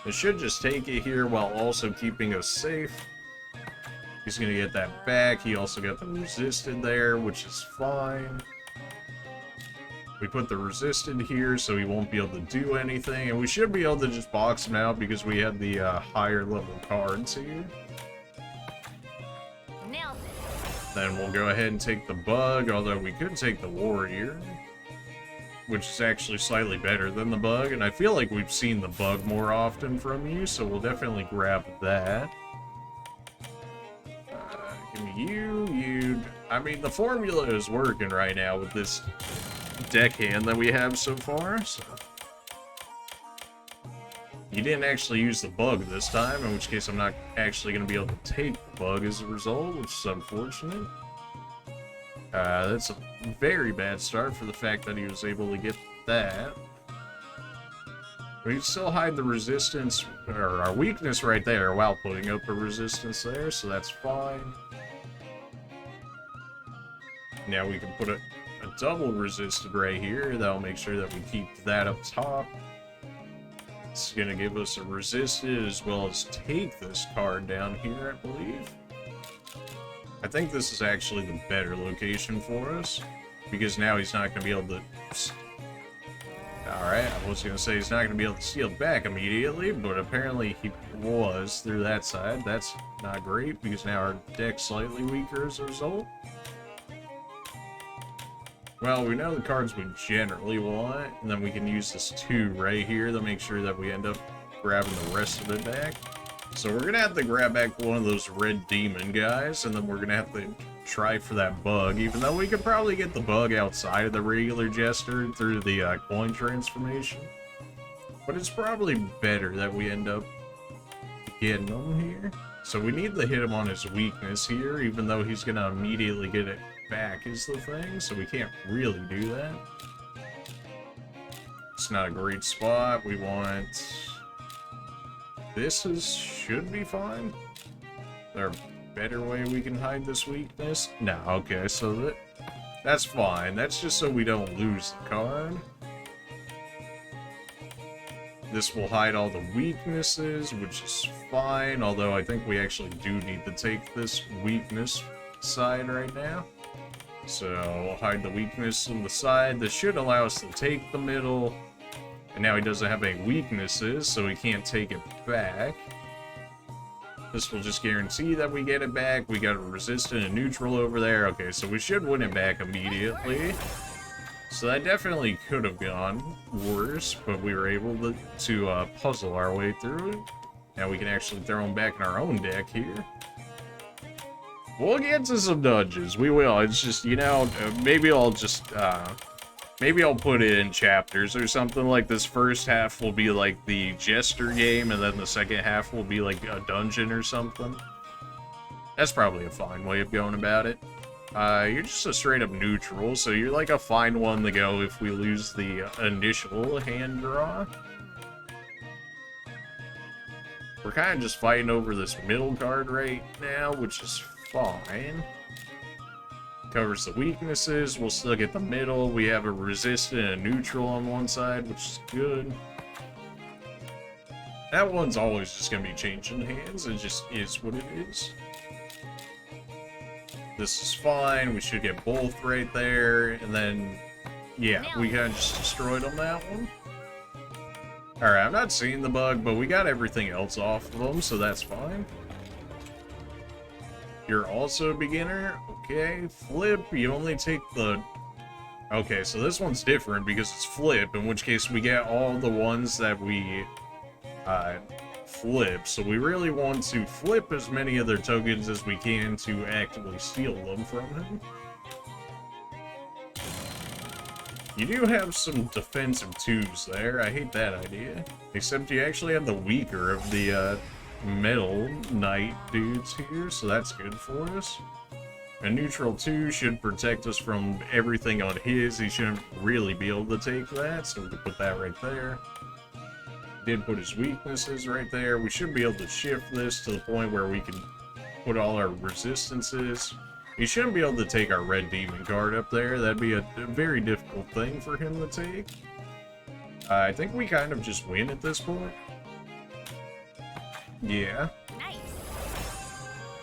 It should just take it here while also keeping us safe. He's gonna get that back. He also got the resisted there, which is fine. We put the resisted here, so he won't be able to do anything, and we should be able to just box him out because we have the higher level cards here. Then we'll go ahead and take the bug, although we could take the warrior, which is actually slightly better than the bug, and I feel like we've seen the bug more often from you, so we'll definitely grab that. Give me you. I mean, the formula is working right now with this deckhand that we have so far, so... You didn't actually use the bug this time, in which case I'm not actually going to be able to take the bug as a result, which is unfortunate. That's a very bad start for the fact that he was able to get that. We can still hide the resistance, or our weakness right there, while putting up a resistance there, so that's fine. Now we can put a double resisted right here. That'll make sure that we keep that up top. It's going to give us a resisted as well as take this card down here, I believe. I think this is actually the better location for us, because now he's not going to be able to... Alright, I was going to say he's not going to be able to steal back immediately, but apparently he was through that side. That's not great, because now our deck's slightly weaker as a result. Well, we know the cards we generally want, and then we can use this 2 right here to make sure that we end up grabbing the rest of it back. So we're going to have to grab back one of those red demon guys, and then we're going to have to try for that bug, even though we could probably get the bug outside of the regular Jester through the coin transformation. But it's probably better that we end up getting him here. So we need to hit him on his weakness here, even though he's going to immediately get it back is the thing, so we can't really do that. It's not a great spot. We want... This should be fine. Is there a better way we can hide this weakness? No, okay, so that's fine. That's just so we don't lose the card. This will hide all the weaknesses, which is fine, although I think we actually do need to take this weakness side right now. So we'll hide the weakness on the side. This should allow us to take the middle. And now he doesn't have any weaknesses, so he can't take it back. This will just guarantee that we get it back. We got a resistant and neutral over there. Okay, so we should win it back immediately. So that definitely could have gone worse, but we were able to puzzle our way through it. Now we can actually throw them back in our own deck here. We'll get to some dungeons. We will. It's just, you know, maybe I'll just, maybe I'll put it in chapters or something. Like this first half will be like the Jester game, and then the second half will be like a dungeon or something. That's probably a fine way of going about it. You're just a straight up neutral, so you're like a fine one to go if we lose the initial hand draw. We're kind of just fighting over this middle card right now, which is fine. Covers the weaknesses. We'll still get the middle. We have a resistant and a neutral on one side, which is good. That one's always just going to be changing hands. It just is what it is. This is fine. We should get both right there. And then, yeah, we kind of just destroyed on that one. Alright, I'm not seeing the bug, but we got everything else off of them, so that's fine. You're also a beginner. Okay, flip. You only take the... Okay, so this one's different because it's flip, in which case we get all the ones that we flip. So we really want to flip as many of their tokens as we can to actively steal them from him. You do have some defensive 2s there. I hate that idea. Except you actually have the weaker of the metal knight dudes here, so that's good for us. A neutral 2 should protect us from everything on his. He shouldn't really be able to take that, so we can put that right there. Did put his weaknesses right there. We should be able to shift this to the point where we can put all our resistances. He shouldn't be able to take our red demon card up there. That'd be a very difficult thing for him to take. I think we kind of just win at this point. Yeah. Nice.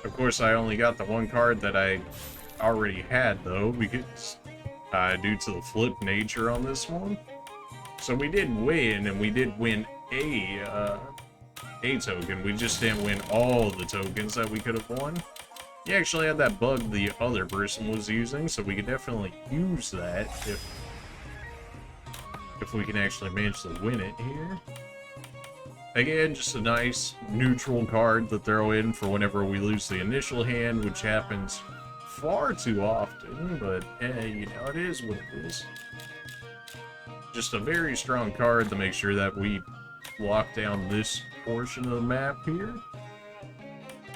Of course, I only got the one card that I already had, though, because due to the flip nature on this one. So we did win, and we did win a token. We just didn't win all the tokens that we could have won. You actually had that bug the other person was using, so we could definitely use that if we can actually manage to win it here. Again, just a nice neutral card to throw in for whenever we lose the initial hand, which happens far too often, but you know, it is what it is. Just a very strong card to make sure that we lock down this portion of the map here.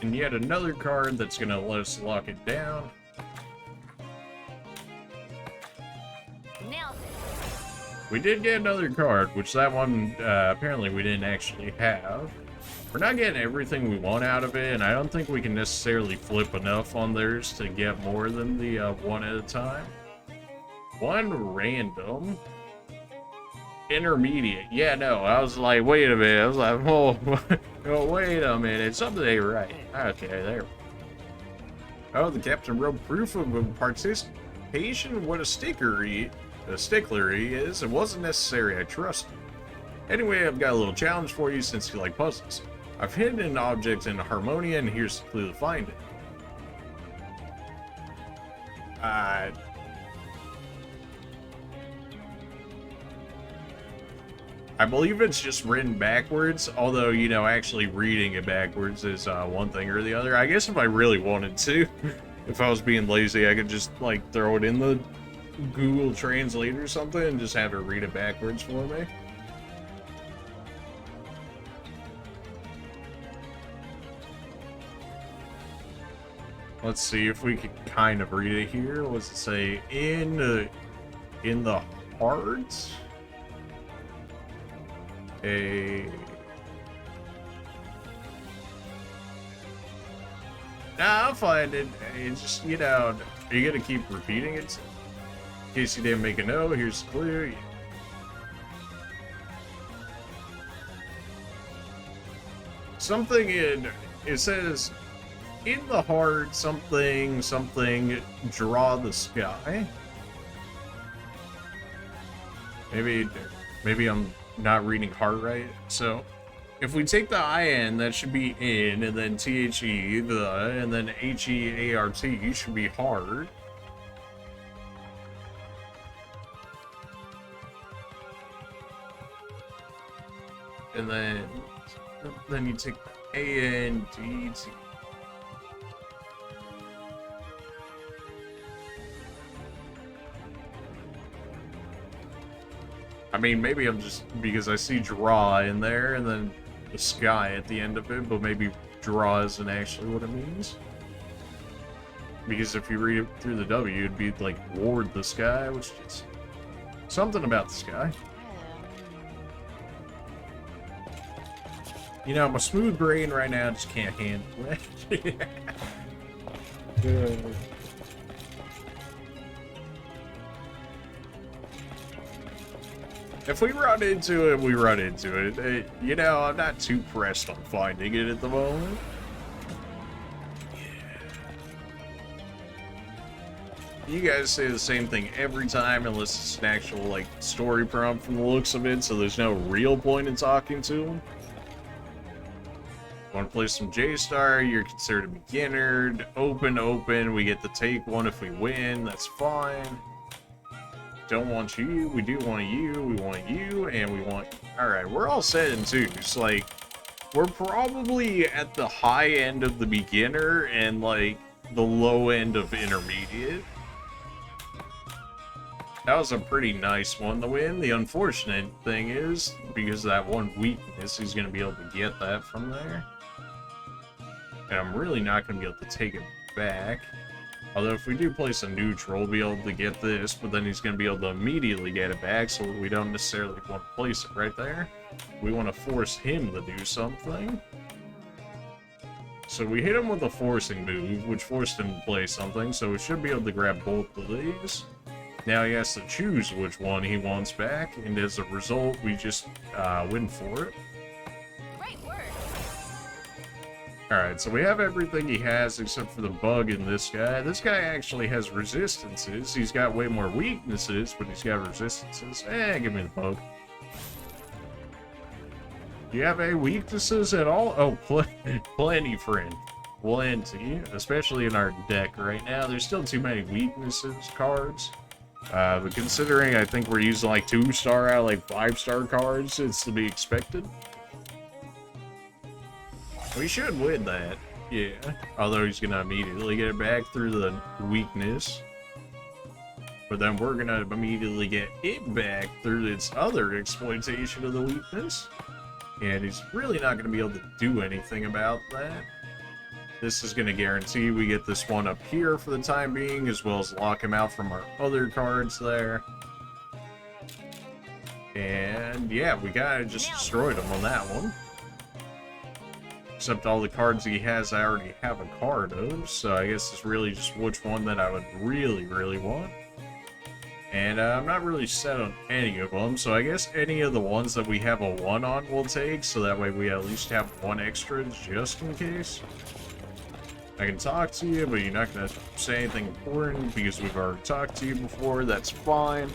And yet another card that's going to let us lock it down. Nailed it. We did get another card, which that one apparently we didn't actually have. We're not getting everything we want out of it, and I don't think we can necessarily flip enough on theirs to get more than the one at a time. One random. Intermediate. Yeah, no, I was like, wait a minute. I was like, oh, oh wait a minute. Something ain't right. Okay, there. Oh, the captain wrote proof of participation. What a stickler he is. It wasn't necessary. I trust him. Anyway, I've got a little challenge for you since you like puzzles. I've hidden an object in Harmonia, and here's the clue to find it. I believe it's just written backwards, although, you know, actually reading it backwards is one thing or the other. I guess if I really wanted to, if I was being lazy, I could just, like, throw it in the Google Translate or something and just have it read it backwards for me. Let's see if we can kind of read it here. What's it say? In the heart? Nah, I'll find it. It's just, you know, are you gonna keep repeating it? In case you didn't make a note, here's the clue. Something in, it says, in the heart, something, draw the sky. Maybe I'm not reading heart right. So, if we take the IN, that should be in, and then THE, and then HEART should be hard. And then you take the ANDT. I mean, maybe I'm just, because I see draw in there, and then the sky at the end of it, but maybe draw isn't actually what it means. Because if you read it through the W, it'd be like ward the sky, which is something about the sky. You know, my smooth brain right now just can't handle it. If we run into it, we run into it. You know, I'm not too pressed on finding it at the moment. You guys say the same thing every time, unless it's an actual, like, story prompt from the looks of it, so there's no real point in talking to them. Want to play some J-Star, you're considered a beginner. Open, we get to take one if we win, that's fine. Don't want you, we do want you, we want you, and we want... Alright, we're all set in twos. Like, we're probably at the high end of the beginner and, like, the low end of intermediate. That was a pretty nice one to win. The unfortunate thing is, because of that one weakness, he's going to be able to get that from there. And I'm really not going to be able to take it back. Although if we do place a neutral, we'll be able to get this, but then he's going to be able to immediately get it back, so we don't necessarily want to place it right there. We want to force him to do something. So we hit him with a forcing move, which forced him to play something, so we should be able to grab both of these. Now he has to choose which one he wants back, and as a result, we just win for it. Alright, so we have everything he has except for the bug in this guy. This guy actually has resistances. He's got way more weaknesses, but he's got resistances. Give me the bug. Do you have any weaknesses at all? Oh, plenty, friend. Plenty. Especially in our deck right now. There's still too many weaknesses cards. But considering I think we're using like 2-star out of like 5-star cards, it's to be expected. We should win that, yeah. Although he's gonna immediately get it back through the weakness. But then we're gonna immediately get it back through its other exploitation of the weakness. And he's really not gonna be able to do anything about that. This is gonna guarantee we get this one up here for the time being, as well as lock him out from our other cards there. And yeah, we kinda just destroyed him on that one. Except all the cards he has, I already have a card of, so I guess it's really just which one that I would really want. And I'm not really set on any of them, so I guess any of the ones that we have a 1 on we'll take, so that way we at least have 1 extra just in case. I can talk to you, but you're not going to say anything important because we've already talked to you before, that's fine.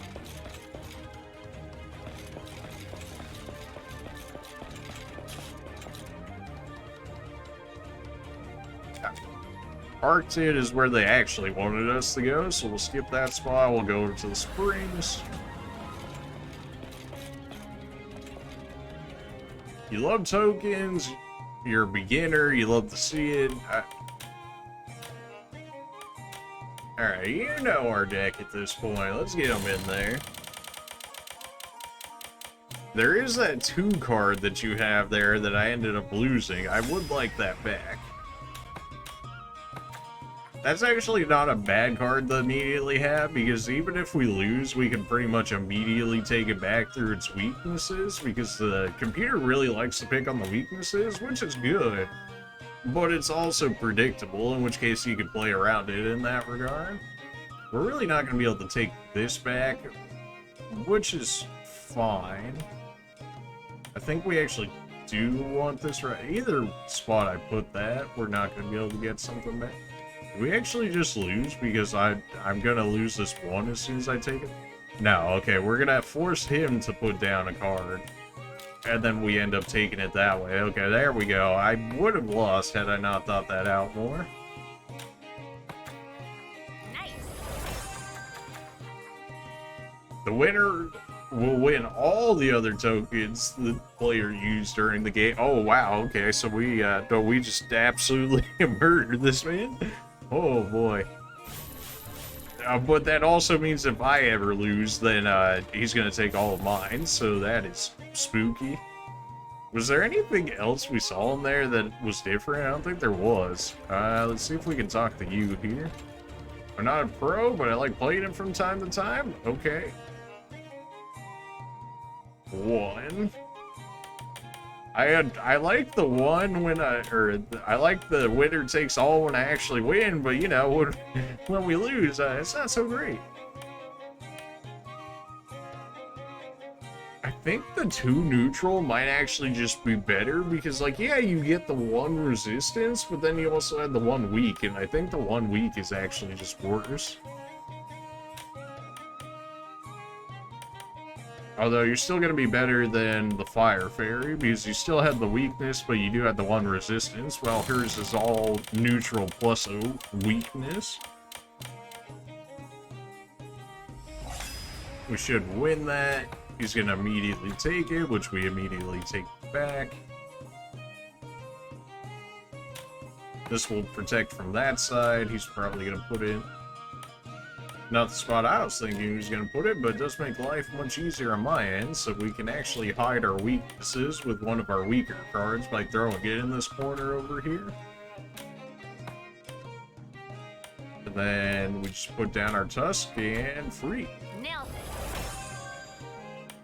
Arctic is where they actually wanted us to go, so we'll skip that spot. We'll go over to the springs. You love tokens, you're a beginner, you love to see it. Alright, you know our deck at this point. Let's get them in there. There is that 2 card that you have there that I ended up losing. I would like that back. That's actually not a bad card to immediately have, because even if we lose, we can pretty much immediately take it back through its weaknesses, because the computer really likes to pick on the weaknesses, which is good, but it's also predictable, in which case you could play around it in that regard. We're really not going to be able to take this back, which is fine. I think we actually do want this right. Either spot I put that, we're not going to be able to get something back. We actually just lose because I'm going to lose this one as soon as I take it. No, okay, we're going to force him to put down a card. And then we end up taking it that way. Okay, there we go. I would have lost had I not thought that out more. Nice. The winner will win all the other tokens the player used during the game. Oh, wow. Okay, so we just absolutely murdered this man. Oh, boy. But that also means if I ever lose, then he's going to take all of mine, so that is spooky. Was there anything else we saw in there that was different? I don't think there was. Let's see if we can talk to you here. I'm not a pro, but I like playing it from time to time. Okay. 1. I like the one when I like the winner takes all when I actually win, but you know, when we lose, it's not so great. I think the 2 neutral might actually just be better because, like, yeah, you get the 1 resistance, but then you also had the 1 weak, and I think the 1 weak is actually just worse. Although you're still going to be better than the Fire Fairy because you still had the weakness, but you do have the 1 resistance, while hers is all neutral plus a weakness. We should win that. He's going to immediately take it, which we immediately take back. This will protect from that side. He's probably going to put in. Not the spot I was thinking he was going to put it, but it does make life much easier on my end, so we can actually hide our weaknesses with one of our weaker cards by throwing it in this corner over here. And then we just put down our Tusk and free. Nailed it.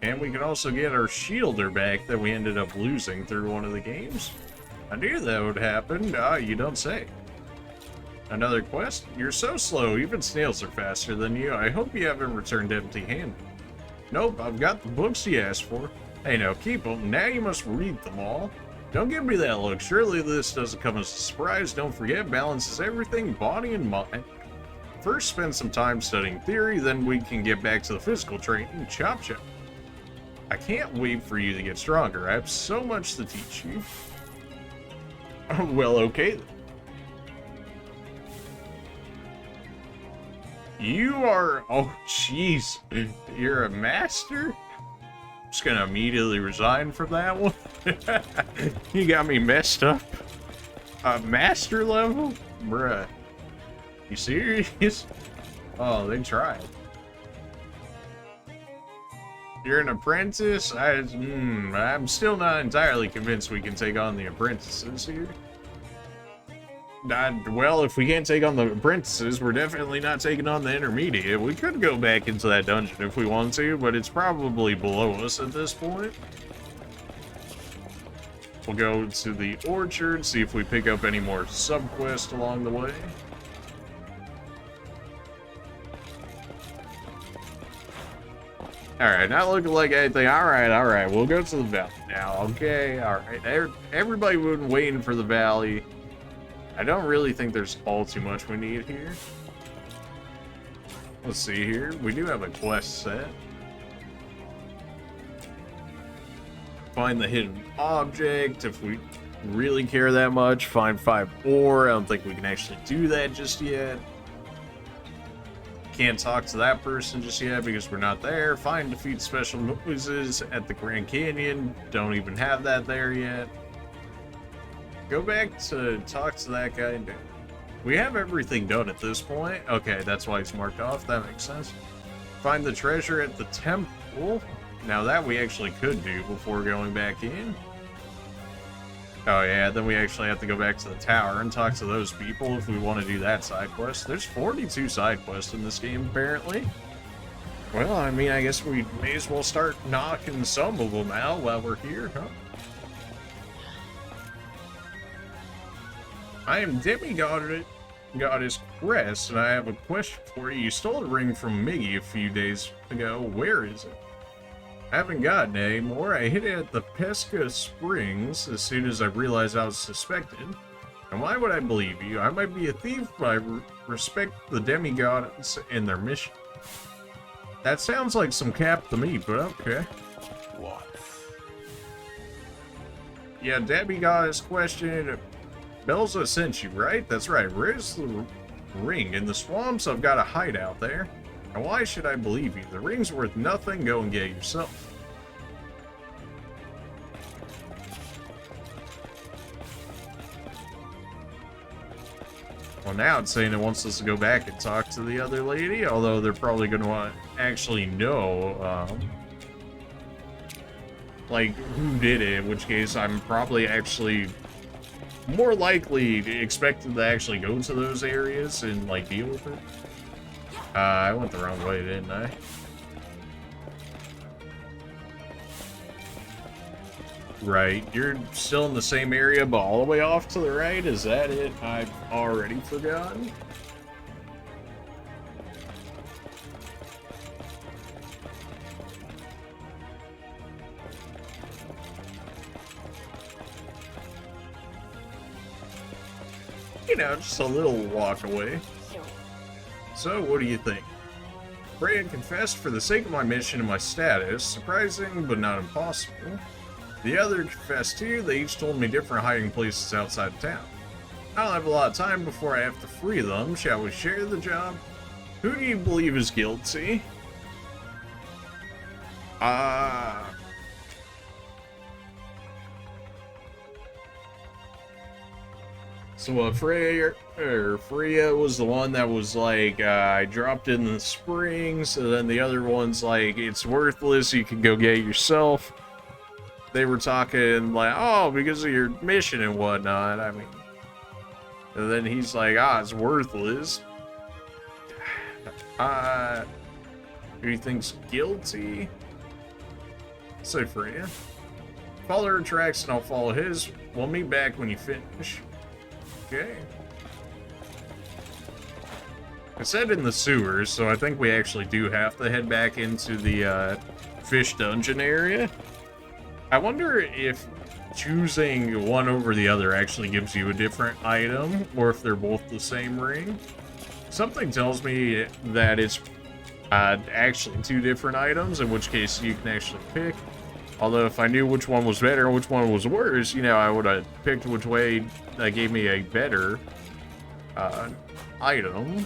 And we can also get our Shielder back that we ended up losing through one of the games. I knew that would happen. You don't say. Another quest? You're so slow, even snails are faster than you. I hope you haven't returned empty-handed. Nope, I've got the books you asked for. Hey, now keep them. Now you must read them all. Don't give me that look. Surely this doesn't come as a surprise. Don't forget, balance is everything, body and mind. First, spend some time studying theory, then we can get back to the physical training. Chop chop. I can't wait for you to get stronger. I have so much to teach you. Well, okay then. You are... Oh, jeez. You're a master? I'm just gonna immediately resign from that one. You got me messed up. Master level? Bruh. You serious? Oh, they tried. You're an apprentice? I'm still not entirely convinced we can take on the apprentices here. Well, if we can't take on the apprentices, we're definitely not taking on the intermediate. We could go back into that dungeon if we want to, but it's probably below us at this point. We'll go to the orchard, see if we pick up any more sub-quests along the way. Alright, not looking like anything. Alright, we'll go to the valley now, okay? Alright, everybody been waiting for the valley. I don't really think there's all too much we need here. Let's see here. We do have a quest set. Find the hidden object. If we really care that much, find 5 ore. I don't think we can actually do that just yet. Can't talk to that person just yet because we're not there. Find defeat special noises at the Grand Canyon. Don't even have that there yet. Go back to talk to that guy. We have everything done at this point. Okay, that's why it's marked off. That makes sense. Find the treasure at the temple. Now that we actually could do before going back in. Oh yeah, then we actually have to go back to the tower and talk to those people if we want to do that side quest. There's 42 side quests in this game, apparently. Well, I mean, I guess we may as well start knocking some of them out while we're here, huh? I am Goddess Crest, and I have a question for you. You stole a ring from Miggy a few days ago. Where is it? I haven't gotten any more. I hid it at the Pesca Springs as soon as I realized I was suspected. And why would I believe you? I might be a thief, but I respect the demigods and their mission. That sounds like some cap to me, but okay. What? Yeah, demigods question. Belza sent you, right? That's right. Where's the ring? In the swamps, I've got a hideout there. And why should I believe you? The ring's worth nothing. Go and get it yourself. Well, now it's saying it wants us to go back and talk to the other lady, although they're probably going to want to actually know, like, who did it, in which case I'm probably actually more likely expected to actually go to those areas and, like, deal with it. I went the wrong way, didn't I? Right, you're still in the same area, but all the way off to the right? Is that it? I've already forgotten. You know, just a little walk away. So, what do you think? Freya confessed for the sake of my mission and my status. Surprising, but not impossible. The other confessed too. They each told me different hiding places outside of town. I don't have a lot of time before I have to free them. Shall we share the job? Who do you believe is guilty? So Freya was the one that was like, I dropped in the springs, and then the other one's like, it's worthless, you can go get it yourself. They were talking like, oh, because of your mission and whatnot, I mean. And then he's like, it's worthless. Who do you think's guilty? Say Freya. Follow her tracks and I'll follow his. We'll meet back when you finish. Okay. It said in the sewers, so I think we actually do have to head back into the fish dungeon area. I wonder if choosing one over the other actually gives you a different item, or if they're both the same ring. Something tells me that it's actually two different items, in which case you can actually pick. Although if I knew which one was better and which one was worse, you know, I would have picked which way that gave me a better item.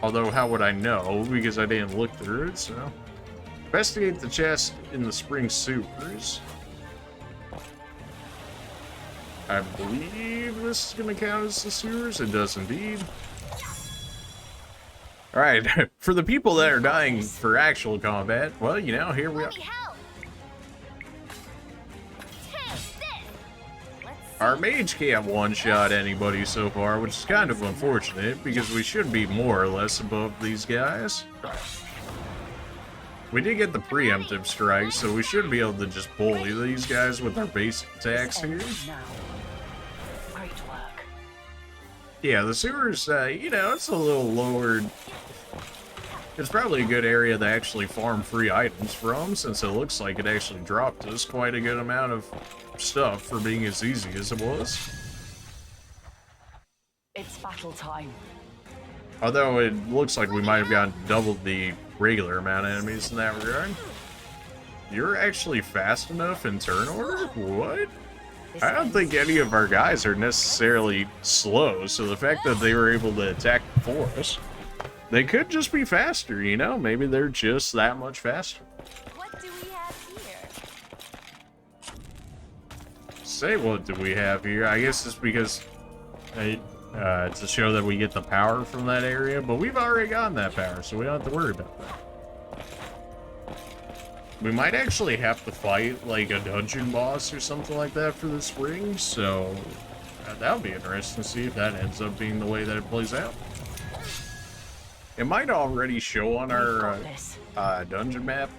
Although how would I know? Because I didn't look through it, so. Investigate the chest in the spring sewers. I believe this is going to count as the sewers. It does indeed. Alright, for the people that are dying for actual combat, well, you know, here we are. Our mage can't one-shot anybody so far, which is kind of unfortunate, because we should be more or less above these guys. We did get the preemptive strike, so we should be able to just bully these guys with our basic attacks here. Yeah, the sewers, you know, it's a little lowered. It's probably a good area to actually farm free items from, since it looks like it actually dropped us quite a good amount of stuff for being as easy as it was. It's battle time. Although it looks like we might have gotten double the regular amount of enemies in that regard. You're actually fast enough in turn order? What? I don't think any of our guys are necessarily slow, so the fact that they were able to attack before us, they could just be faster, you know? Maybe they're just that much faster. What do we have here? Say, what do we have here? I guess it's because to show that we get the power from that area, but we've already gotten that power, so we don't have to worry about that. We might actually have to fight like a dungeon boss or something like that for the spring, so that would be interesting to see if that ends up being the way that it plays out. It might already show on our dungeon map.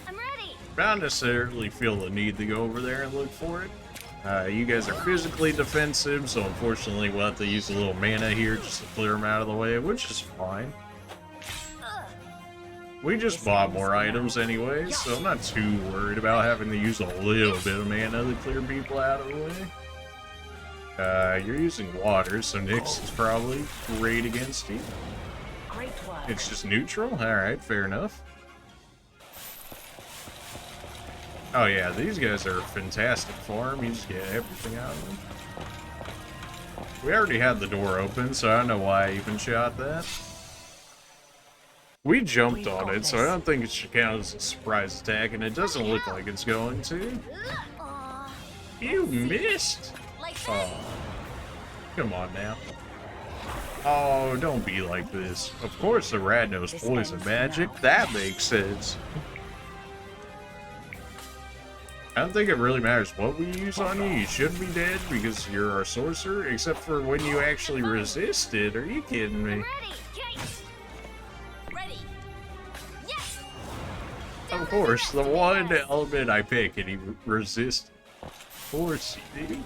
I'm ready. I don't necessarily feel the need to go over there and look for it. You guys are physically defensive, so unfortunately we'll have to use a little mana here just to clear them out of the way, which is fine. We just bought more items anyways, so I'm not too worried about having to use a little bit of mana to clear people out of the way. You're using water, so Nyx is probably great against you. Great work. It's just neutral? Alright, fair enough. Oh yeah, these guys are fantastic farm. You just get everything out of them. We already had the door open, so I don't know why I even shot that. We jumped on it, so I don't think it should count as a surprise attack, and it doesn't look like it's going to. You missed? Oh, come on now. Oh, don't be like this. Of course the rat knows poison magic. That makes sense. I don't think it really matters what we use on you. You should be dead because you're our sorcerer, except for when you actually resist it. Are you kidding me? Of course, the one element I pick and he resists. Of course he did.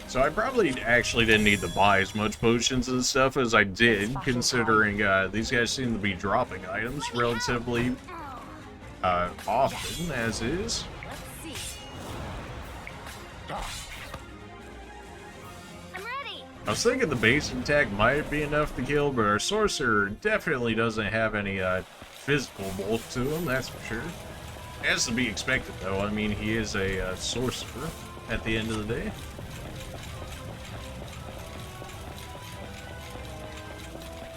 So I probably actually didn't need to buy as much potions and stuff as I did, considering these guys seem to be dropping items relatively often, as is. I was thinking the base attack might be enough to kill, but our sorcerer definitely doesn't have any physical bulk to him, that's for sure. As to be expected, though. I mean, he is a sorcerer at the end of the day.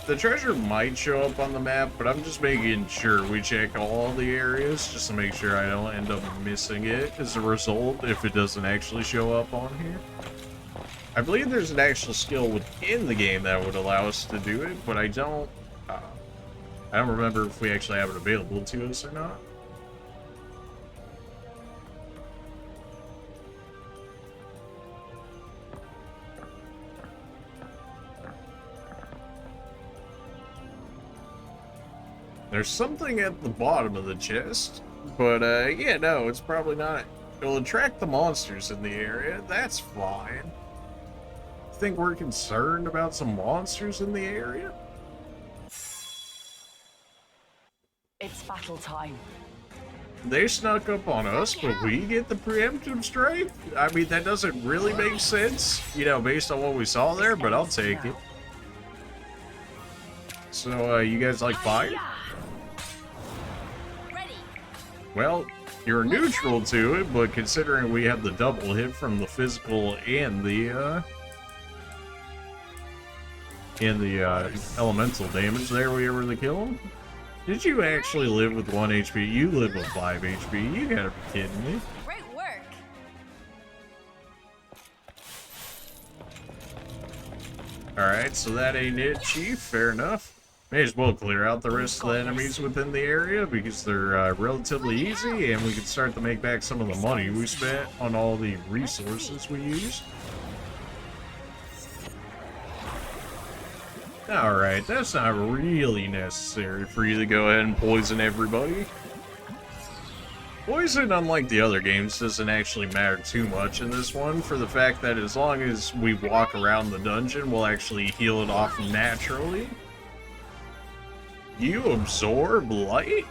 The treasure might show up on the map, but I'm just making sure we check all the areas just to make sure I don't end up missing it as a result if it doesn't actually show up on here. I believe there's an actual skill within the game that would allow us to do it, but I don't remember if we actually have it available to us or not. There's something at the bottom of the chest, but yeah, no, it's probably not. It'll attract the monsters in the area. That's fine. Think we're concerned about some monsters in the area? It's battle time. They snuck up on us, but we get the preemptive strike? I mean, that doesn't really make sense, you know, based on what we saw there, but I'll take it. So, you guys like fire? Well, you're neutral to it, but considering we have the double hit from the physical and the elemental damage there, we were able to kill him. Did you actually live with 1 HP? You live with 5 HP. You gotta be kidding me. Great work. Alright, so that ain't it, Chief. Fair enough. May as well clear out the rest of the enemies within the area because they're relatively easy, and we can start to make back some of the money we spent on all the resources we used. Alright, that's not really necessary for you to go ahead and poison everybody. Poison, unlike the other games, doesn't actually matter too much in this one, for the fact that as long as we walk around the dungeon, we'll actually heal it off naturally. You absorb light?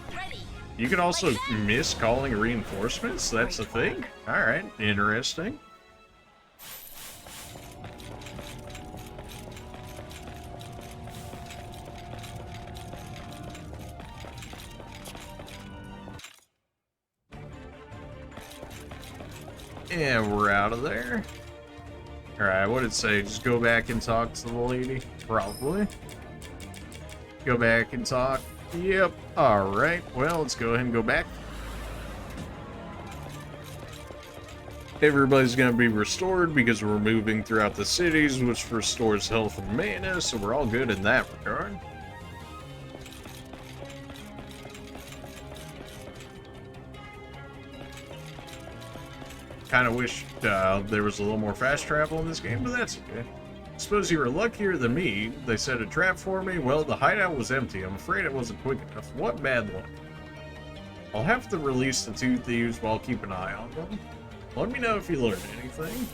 You can also miss calling reinforcements? That's a thing? Alright, interesting. And we're out of there. Alright, what did it say? Just go back and talk to the lady? Probably. Go back and talk. Yep. Alright, well, let's go ahead and go back. Everybody's going to be restored because we're moving throughout the cities, which restores health and mana, so we're all good in that regard. Kind of wish there was a little more fast travel in this game, but that's okay. Suppose you were luckier than me. They set a trap for me. Well, the hideout was empty. I'm afraid it wasn't quick enough. What bad luck. I'll have to release the 2 thieves while keep an eye on them. Let me know if you learned anything.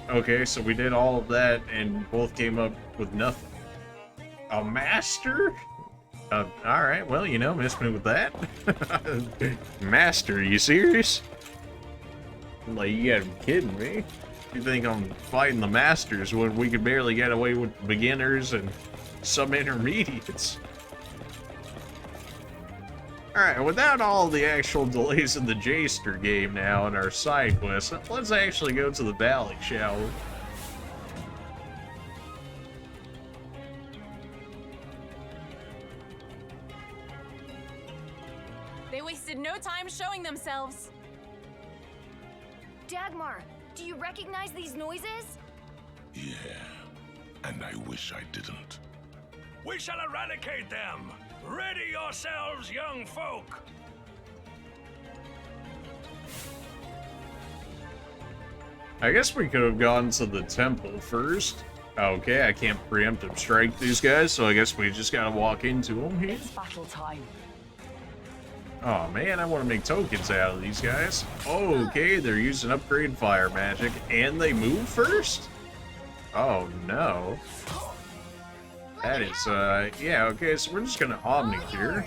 Okay, so we did all of that and both came up with nothing. A master? Alright, well, you know, miss me with that. Master, you serious? Like, you gotta be kidding me. You think I'm fighting the masters when we could barely get away with beginners and some intermediates? Alright, without all the actual delays in the Jaster game now and our side quests, let's actually go to the valley, shall we? They wasted no time showing themselves. Dagmar, do you recognize these noises? Yeah, and I wish I didn't. We shall eradicate them! Ready yourselves, young folk! I guess we could have gone to the temple first. Okay, I can't preemptive strike these guys, so I guess we just gotta walk into them here. It's battle time. Oh man, I want to make tokens out of these guys. Okay, they're using upgrade fire magic, and they move first? Oh no. That is, yeah, okay, so we're just gonna Omni here.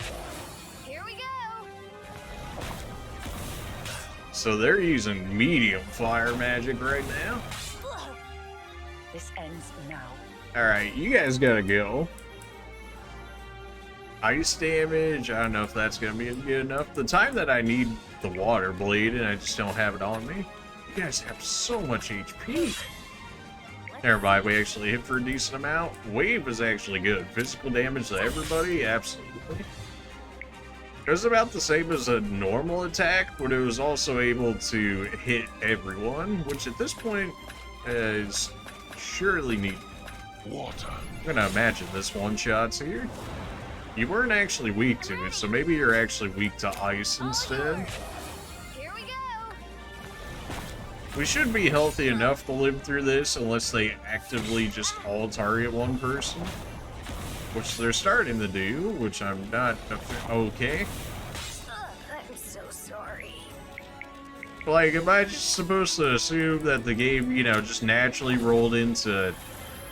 Here we go! So they're using medium fire magic right now. This ends now. Alright, you guys gotta go. Ice damage, I don't know if that's gonna be good enough. The time that I need the water blade and I just don't have it on me. You guys have so much HP. Never mind, we actually hit for a decent amount. Wave is actually good. Physical damage to everybody, absolutely. It was about the same as a normal attack, but it was also able to hit everyone, which at this point is surely needed. Water. I'm gonna imagine this one-shots here. You weren't actually weak to it, so maybe you're actually weak to ice instead. Here we go! We should be healthy enough to live through this unless they actively just all target one person. Which they're starting to do, which I'm not okay. I'm so sorry. Like, am I just supposed to assume that the game, you know, just naturally rolled into,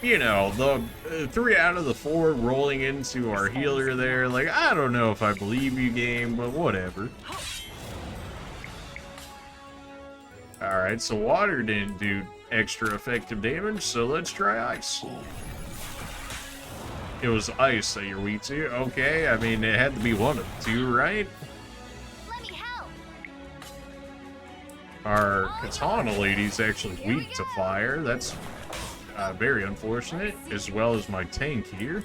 you know, the 3 out of the 4 rolling into our healer there? Like, I don't know if I believe you, game, but whatever. Alright, so water didn't do extra effective damage, so let's try ice. It was ice that you're weak to? Okay, I mean, it had to be one of the two, right? Let me help! Our Katana lady's actually weak to fire. That's very unfortunate, as well as my tank here.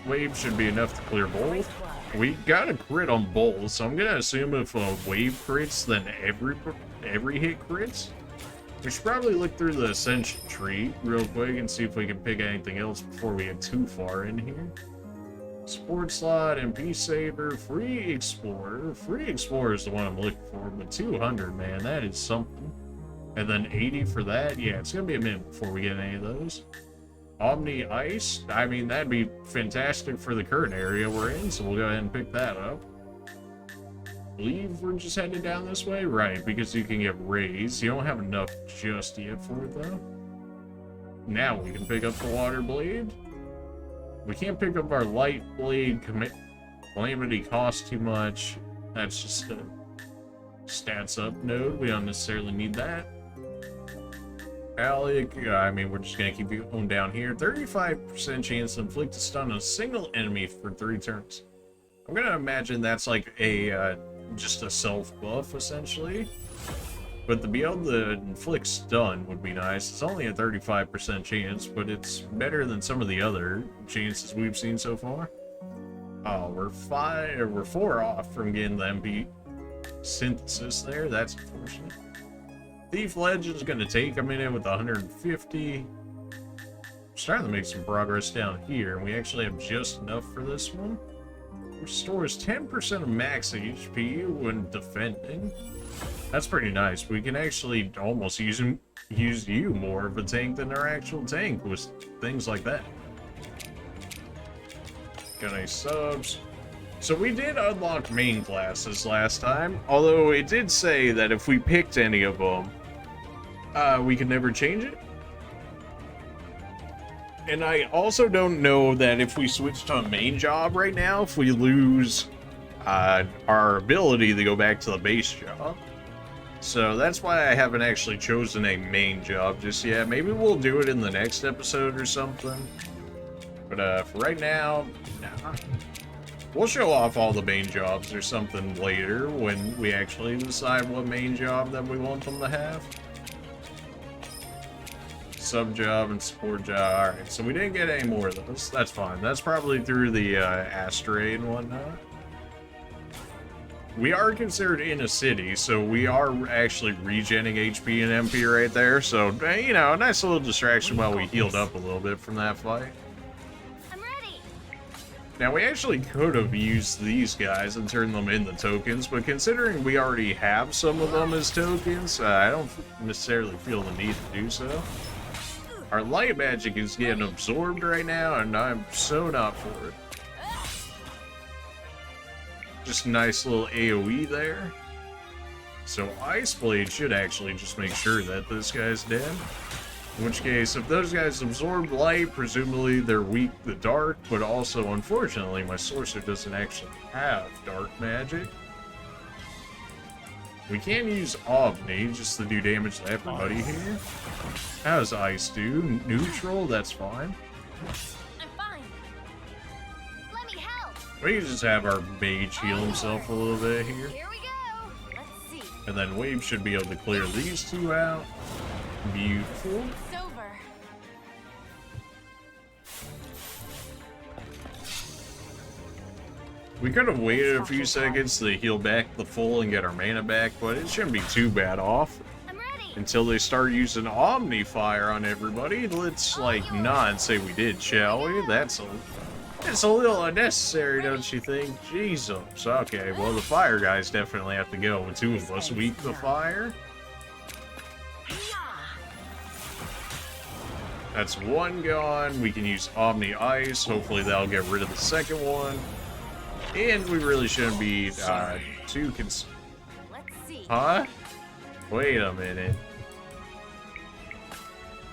Wave should be enough to clear both. We got a crit on both, so I'm gonna assume if a wave crits, then every hit crits. We should probably look through the Ascension tree real quick and see if we can pick anything else before we get too far in here. Sport slot, MP saver, free explorer. Free explorer is the one I'm looking for, but 200, man, that is something. And then 80 for that. Yeah, it's gonna be a minute before we get any of those. Omni ice. I mean, that'd be fantastic for the current area we're in, so we'll go ahead and pick that up. Believe we're just headed down this way? Right, because you can get raised. You don't have enough just yet for it, though. Now we can pick up the water blade. We can't pick up our light blade. Calamity costs too much. That's just a stats up node. We don't necessarily need that. Alec, I mean, we're just gonna keep going down here. 35% chance to inflict a stun on a single enemy for 3 turns. I'm gonna imagine that's like a just a self buff essentially, but to be able to inflict stun would be nice. It's only a 35% chance, but it's better than some of the other chances we've seen so far. Oh, we're 4 off from getting the MP synthesis there. That's unfortunate. Thief Legend's gonna take a minute with 150. We're starting to make some progress down here, and we actually have just enough for this one. Restores 10% of max HP when defending. That's pretty nice. We can actually almost use you more of a tank than our actual tank with things like that. Got any subs? So we did unlock main classes last time, although it did say that if we picked any of them, we could never change it. And I also don't know that if we switch to a main job right now, if we lose our ability to go back to the base job. So that's why I haven't actually chosen a main job just yet. Maybe we'll do it in the next episode or something. But for right now, nah. We'll show off all the main jobs or something later when we actually decide what main job that we want them to have. Sub job and support job. Alright, so we didn't get any more of those. That's fine. That's probably through the Astrae and whatnot. We are considered in a city, so we are actually regenning HP and MP right there. So, you know, a nice little distraction while we healed up a little bit from that fight. I'm ready. Now, we actually could have used these guys and turned them into tokens, but considering we already have some of them as tokens, I don't necessarily feel the need to do so. Our light magic is getting absorbed right now, and I'm so not for it. Just a nice little AoE there. So Ice Blade should actually just make sure that this guy's dead. In which case, if those guys absorb light, presumably they're weak to dark, but also, unfortunately, my sorcerer doesn't actually have dark magic. We can use Omni just to do damage to everybody here. How does Ice do? Neutral? That's fine. I'm fine. Let me help. We can just have our mage heal himself a little bit here. Here we go. Let's see. And then Wave should be able to clear these two out. Beautiful. It's over. We could have waited a few seconds to heal back the full and get our mana back, but it shouldn't be too bad off. I'm ready. Until they start using Omni Fire on everybody. Let's, like, not say we did, shall we? It's a little unnecessary, don't you think? Jesus. Okay, well, the fire guys definitely have to go. With two of us weak to fire. That's one gone. We can use Omni Ice. Hopefully that'll get rid of the second one. And we really shouldn't be too Let's see. Huh? Wait a minute.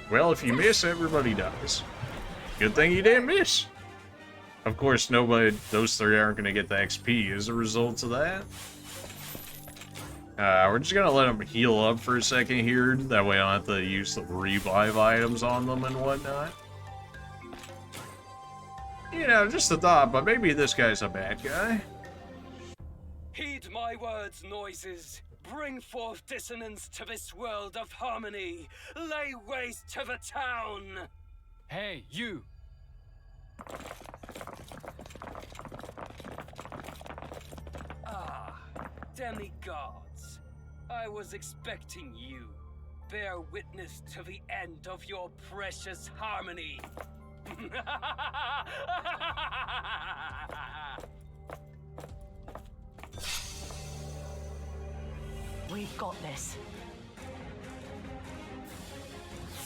Well, if you miss, everybody dies. Good thing you didn't miss. Of course, those three aren't going to get the XP as a result of that. We're just going to let them heal up for a second here. That way I don't have to use the revive items on them and whatnot. You know, just a thought, but maybe this guy's a bad guy. Heed my words, noises. Bring forth dissonance to this world of harmony. Lay waste to the town. Hey, you! Ah, demigods. I was expecting you. Bear witness to the end of your precious harmony. We've got this.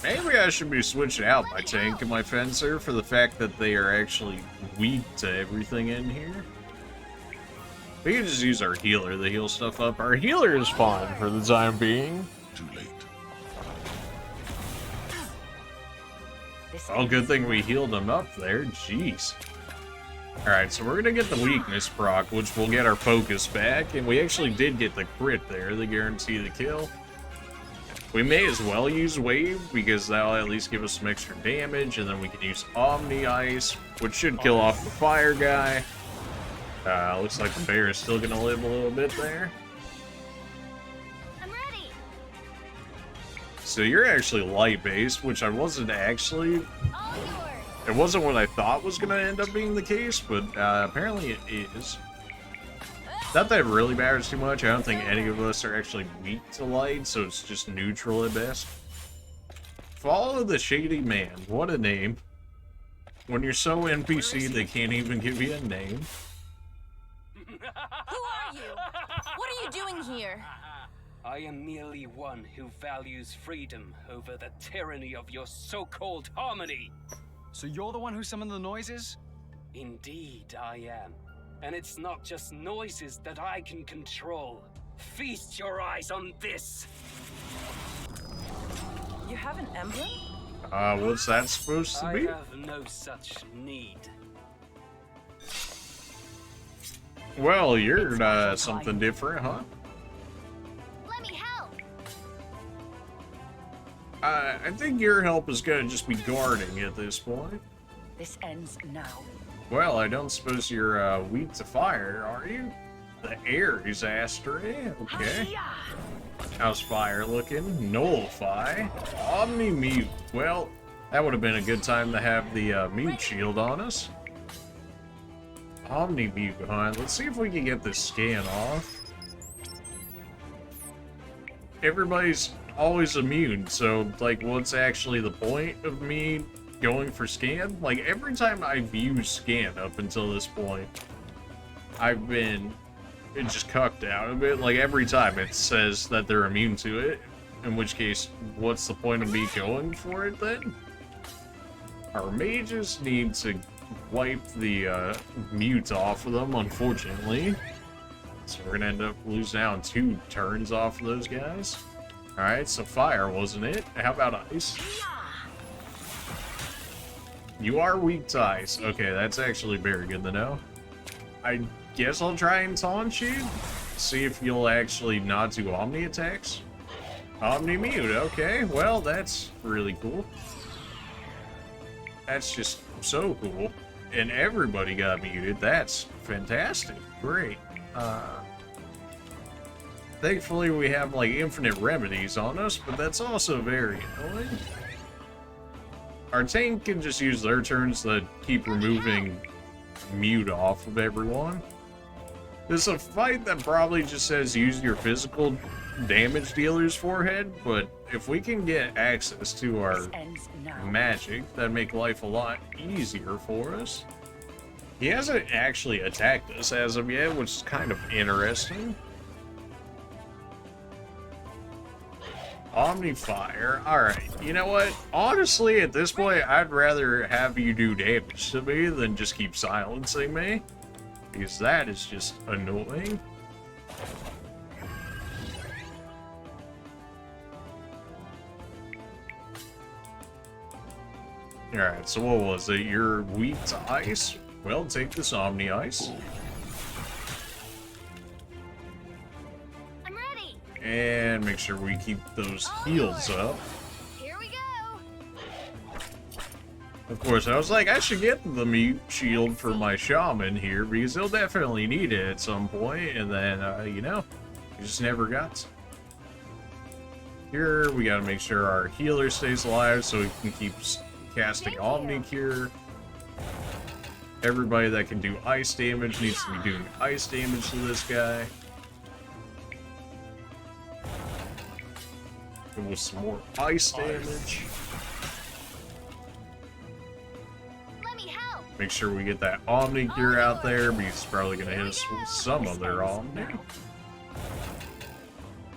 Maybe I should be switching out my tank and my fencer for the fact that they are actually weak to everything in here. We can just use our healer to heal stuff up. Our healer is fine for the time being. Too late. Oh, good thing we healed him up there. Jeez. Alright, so we're gonna get the weakness proc, which will get our focus back. And we actually did get the crit there, the guarantee the kill. We may as well use Wave, because that'll at least give us some extra damage. And then we can use Omni Ice, which should kill off the fire guy. Looks like the bear is still gonna live a little bit there. I'm ready. So you're actually light-based, which I wasn't actually. All yours. It wasn't what I thought was gonna end up being the case, but apparently it is. Not that it really matters too much. I don't think any of us are actually weak to light, so it's just neutral at best. Follow the Shady Man. What a name. When you're so NPC, they can't even give you a name. Who are you? What are you doing here? I am merely one who values freedom over the tyranny of your so-called harmony. So you're the one who summoned the noises? Indeed, I am. And it's not just noises that I can control. Feast your eyes on this! You have an emblem? What's that supposed to I be? have no such need. Well, you're something different, huh? Let me help. I think your help is gonna just be guarding at this point. This ends now. Well, I don't suppose you're weak to fire, are you? The Aries Astrae, okay. How's fire looking? Nullify. Omni-mute. Well, that would have been a good time to have the mute shield on us. Omni-mute, huh? Let's see if we can get this scan off. Everybody's always immune, so, like, what's actually the point of me going for scan? Like, every time I've used scan up until this point, I've been just cucked out of it. Like, every time it says that they're immune to it, in which case, what's the point of me going for it then? Our mages need to wipe the mute off of them, unfortunately. So we're gonna end up losing out on 2 turns off of those guys. Alright, so fire, wasn't it? How about ice? You are weak to ice. Okay, that's actually very good to know. I guess I'll try and taunt you. See if you'll actually not do Omni attacks. Omni mute, okay. Well, that's really cool. That's just so cool. And everybody got muted. That's fantastic. Great. Thankfully, we have, like, infinite remedies on us, but that's also very annoying. Our tank can just use their turns to keep removing mute off of everyone. This is a fight that probably just says use your physical damage dealer's forehead, but if we can get access to our This ends now. magic, that'd make life a lot easier for us. He hasn't actually attacked us as of yet, which is kind of interesting. Omnifire. Alright, you know what? Honestly, at this point, I'd rather have you do damage to me than just keep silencing me. Because that is just annoying. Alright, so what was it? You're weak to ice? Well, take this Omni Ice. I'm ready. And make sure we keep those heals up. Here we go. Of course, I was like, I should get the mute shield for my shaman here, because he'll definitely need it at some point, and then, you know, he just never got to. Here, we gotta make sure our healer stays alive so we can keep casting Omni Cure. Everybody that can do ice damage needs to be doing ice damage to this guy. Give us some more ice damage. Let me help. Make sure we get that Omni Cure out there, because it's probably going to hit us with some of their Omni.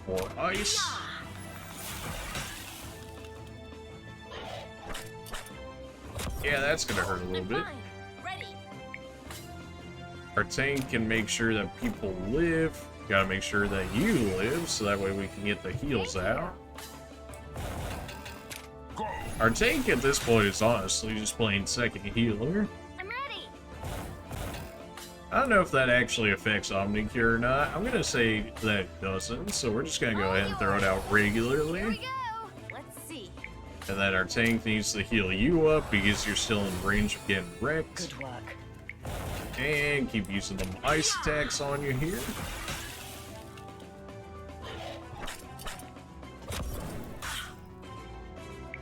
More ice. Yeah, that's going to hurt a little bit. Fine. Ready. Our tank can make sure that people live. Gotta make sure that you live, so that way we can get the heals out. Our tank at this point is honestly just playing second healer. I'm ready. I don't know if that actually affects Omni Cure or not. I'm gonna say that it doesn't, so we're just gonna go ahead and throw it out Here we regularly. go. Let's see. And then our tank needs to heal you up because you're still in range of getting wrecked. Good work. And keep using them ice attacks on you here.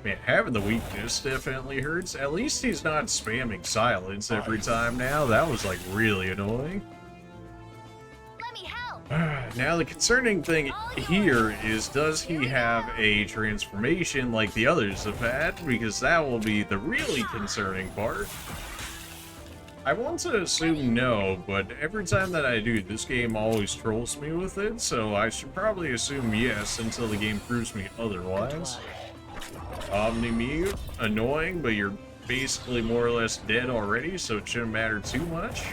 Man, having the weakness definitely hurts. At least he's not spamming silence every time now. That was, like, really annoying. Let me help. Now, the concerning thing here is, does he have a transformation like the others have had? Because that will be the really concerning part. I want to assume no, but every time that I do, this game always trolls me with it, so I should probably assume yes until the game proves me otherwise. Omni Mute, annoying, but you're basically more or less dead already, so it shouldn't matter too much.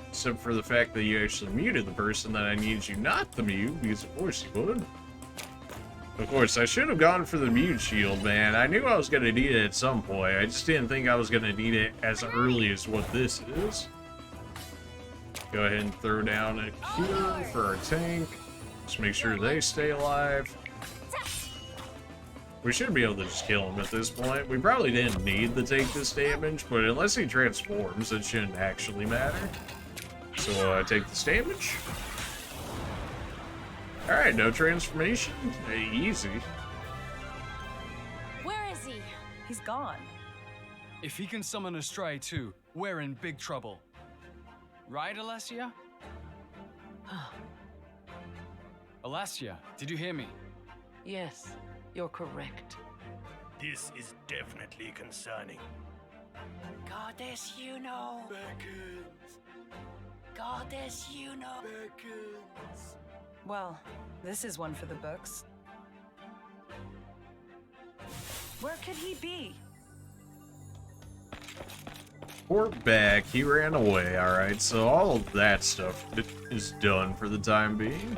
Except for the fact that you actually muted the person that I needed you not to mute, because of course you would. Of course, I should have gone for the mute shield, man. I knew I was gonna need it at some point. I just didn't think I was gonna need it as early as what this is. Go ahead and throw down a Q for our tank. Just make sure they stay alive. We should be able to just kill him at this point. We probably didn't need to take this damage, but unless he transforms, it shouldn't actually matter. So take this damage. Alright, no transformation. Easy. Where is he? He's gone. If he can summon Astrae too, we're in big trouble. Right, Alessia? Alessia, did you hear me? Yes, you're correct. This is definitely concerning. Goddess, you know. Beckons. Goddess, you know. Beckons. Well, this is one for the books. Where could he be? Port back, he ran away, alright, so all of that stuff is done for the time being.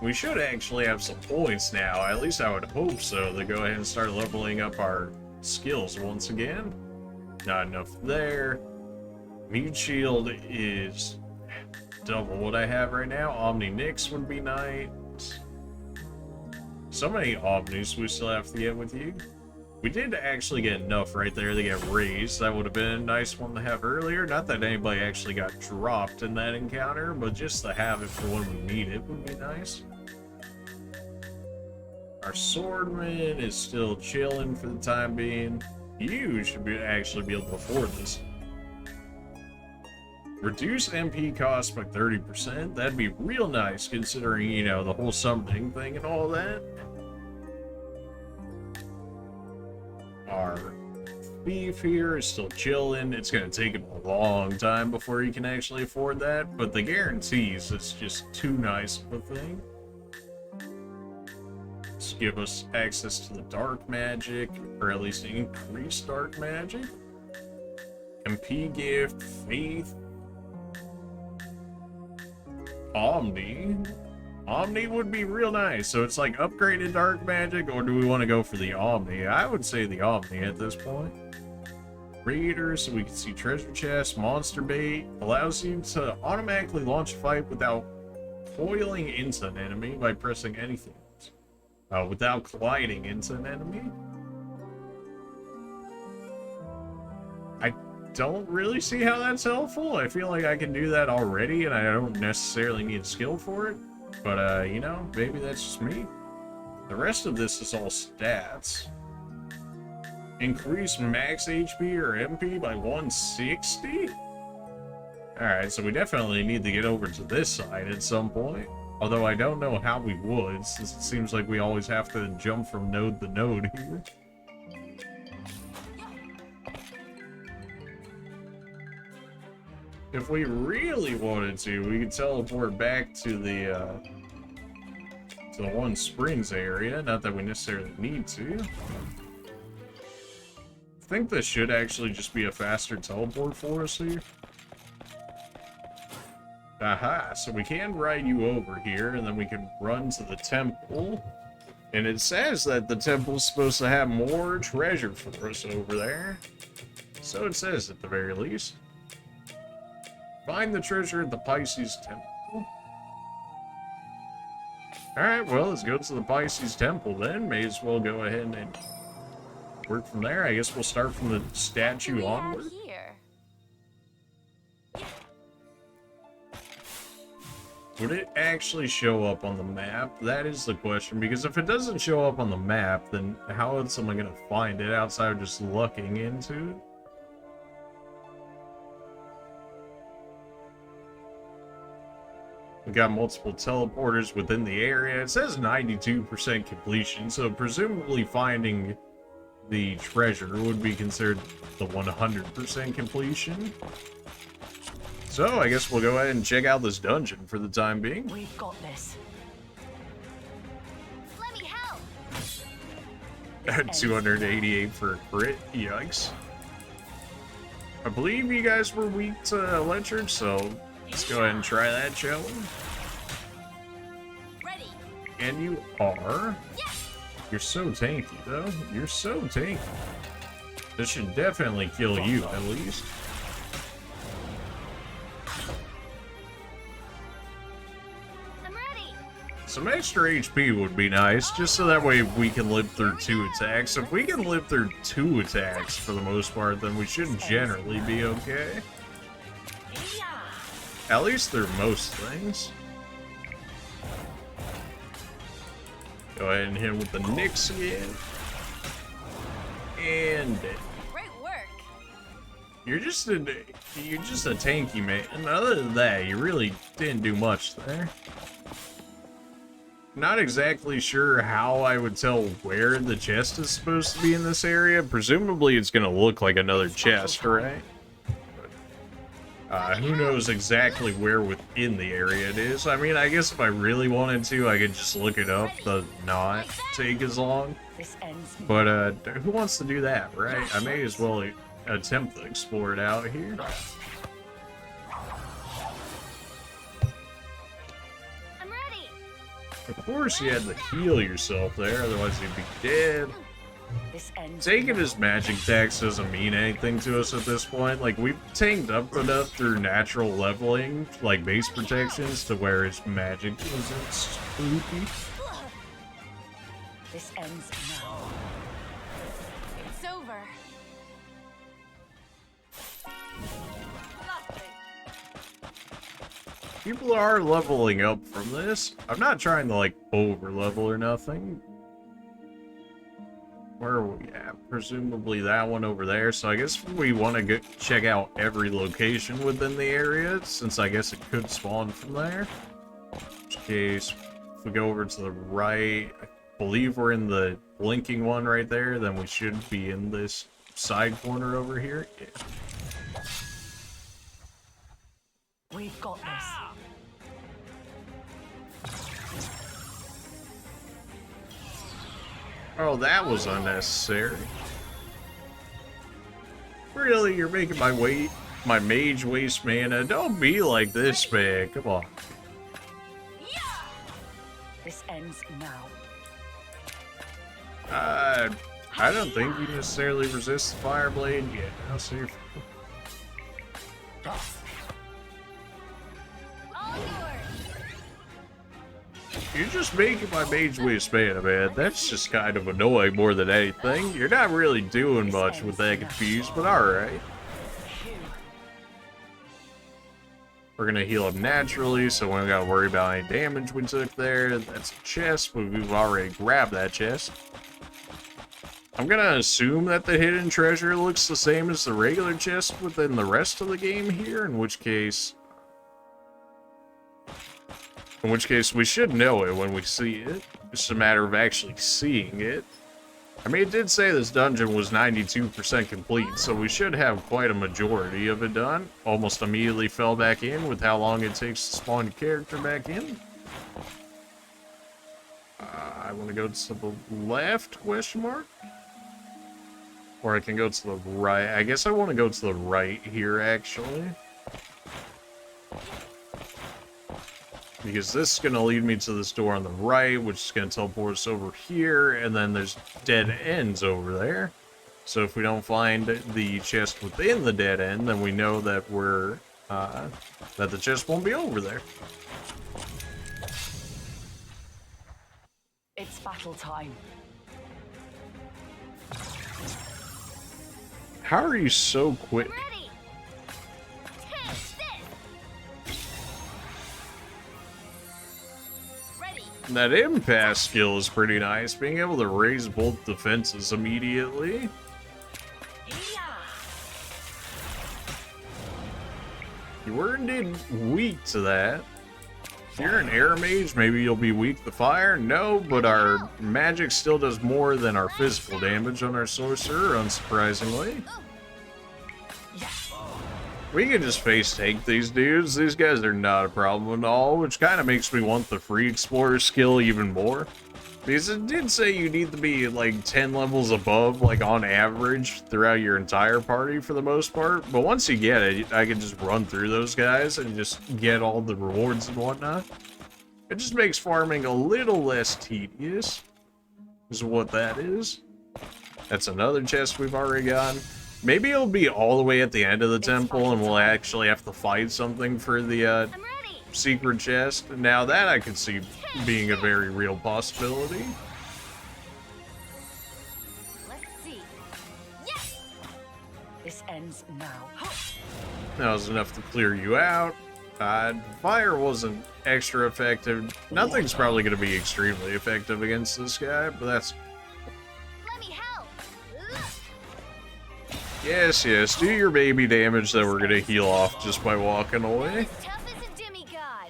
We should actually have some points now, at least I would hope so, to go ahead and start leveling up our skills once again. Not enough there. Mute Shield is double what I have right now. Omni Nyx would be nice. So many Omnis we still have to get with you. We did actually get enough right there to get raised. That would have been a nice one to have earlier. Not that anybody actually got dropped in that encounter, but just to have it for when we need it would be nice. Our Swordman is still chilling for the time being. You should actually be able to afford this. Reduce MP cost by 30%. That'd be real nice considering, you know, the whole summoning thing and all that. Our thief here is still chilling. It's going to take him a long time before he can actually afford that, but the guarantees, it's just too nice of a thing. Let's give us access to the dark magic, or at least increased dark magic. MP gift, faith. Omni. Omni would be real nice. So it's like upgraded dark magic, or do we want to go for the Omni? I would say the Omni at this point. Raider, so we can see treasure chest. Monster bait allows you to automatically launch a fight without coiling into an enemy by pressing anything. Without colliding into an enemy. I don't really see how that's helpful. I feel like I can do that already, and I don't necessarily need a skill for it. But, you know, maybe that's just me. The rest of this is all stats. Increase max HP or MP by 160? Alright, so we definitely need to get over to this side at some point. Although I don't know how we would, since it seems like we always have to jump from node to node here. If we really wanted to, we could teleport back to the One Springs area. Not that we necessarily need to. I think this should actually just be a faster teleport for us here. Aha, so we can ride you over here, and then we can run to the temple. And it says that the temple's supposed to have more treasure for us over there. So it says at the very least. Find the treasure at the Pisces Temple. Alright, well, let's go to the Pisces Temple then. May as well go ahead and work from there. I guess we'll start from the statue onward. Here. Would it actually show up on the map? That is the question, because if it doesn't show up on the map, then how else am I going to find it outside of just looking into it? We got multiple teleporters within the area. It says 92% completion, so presumably finding the treasure would be considered the 100% completion. So I guess we'll go ahead and check out this dungeon for the time being. We've got this. Let me help. 288 for a crit. Yikes. I believe you guys were weak to electric, so let's go ahead and try that, shall we? And you are. You're so tanky, though. You're so tanky. This should definitely kill you, at least. I'm ready. Some extra HP would be nice, just so that way we can live through 2 attacks. If we can live through 2 attacks for the most part, then we should generally be okay. At least through most things. Go ahead and hit him with the Nyx again. And Great work. you're just a tanky man. And other than that, you really didn't do much there. Not exactly sure how I would tell where the chest is supposed to be in this area. Presumably it's gonna look like another chest, right? Who knows exactly where within the area it is. I mean, I guess if I really wanted to, I could just look it up, but not take as long. But, who wants to do that, right? I may as well attempt to explore it out here. I'm ready. Of course you had to heal yourself there, otherwise you'd be dead. Taking his magic tax doesn't mean anything to us at this point. Like, we've tanked up enough through natural leveling, like base protections, to where his magic isn't spooky. This ends now. It's over. People are leveling up from this. I'm not trying to, like, over-level or nothing. Where are we at? Presumably that one over there. So I guess we want to check out every location within the area, since I guess it could spawn from there. In which case, if we go over to the right, I believe we're in the blinking one right there, then we should be in this side corner over here. Yeah. We've got this. Oh, that was unnecessary. Really, you're making my mage waste mana? Don't be like this, man. Come on. This ends now. I don't think you necessarily resist the fire blade yet. I'll see. All yours. You're just making my mage waste mana, man. That's just kind of annoying more than anything. You're not really doing much with that confused, but alright. We're gonna heal him naturally, so we don't gotta worry about any damage we took there. That's a chest, but we've already grabbed that chest. I'm gonna assume that the hidden treasure looks the same as the regular chest within the rest of the game here, in which case we should know it when we see it. It's just a matter of actually seeing it. I mean, it did say this dungeon was 92% complete, so we should have quite a majority of it done. Almost immediately fell back in with how long it takes to spawn your character back in. I want to go to the left, question mark? Or I can go to the right. I guess I want to go to the right here, actually. Because this is going to lead me to this door on the right, which is going to teleport us over here, and then there's dead ends over there. So if we don't find the chest within the dead end, then we know that we're, that the chest won't be over there. It's battle time. How are you so quick? Ready. Take this. Ready. That impasse skill is pretty nice, being able to raise both defenses immediately. You were indeed weak to that. If you're an air mage, maybe you'll be weak to fire. No, but our magic still does more than our physical damage on our sorcerer, unsurprisingly. We can just face tank these dudes. These guys are not a problem at all, which kind of makes me want the free explorer skill even more. Because it did say you need to be like 10 levels above, like on average, throughout your entire party for the most part. But once you get it, I can just run through those guys and just get all the rewards and whatnot. It just makes farming a little less tedious, is what that is. That's another chest we've already gotten. Maybe it'll be all the way at the end of the temple and we'll actually have to fight something for the I'm ready. secret chest. Now that I could see being a very real possibility. Let's see. Yes! This ends now. That was enough to clear you out. Fire wasn't extra effective. Nothing's probably going to be extremely effective against this guy, but that's... Let me help. Yes, yes, do your baby damage that we're going to heal off just by walking away. Tough as a demigod.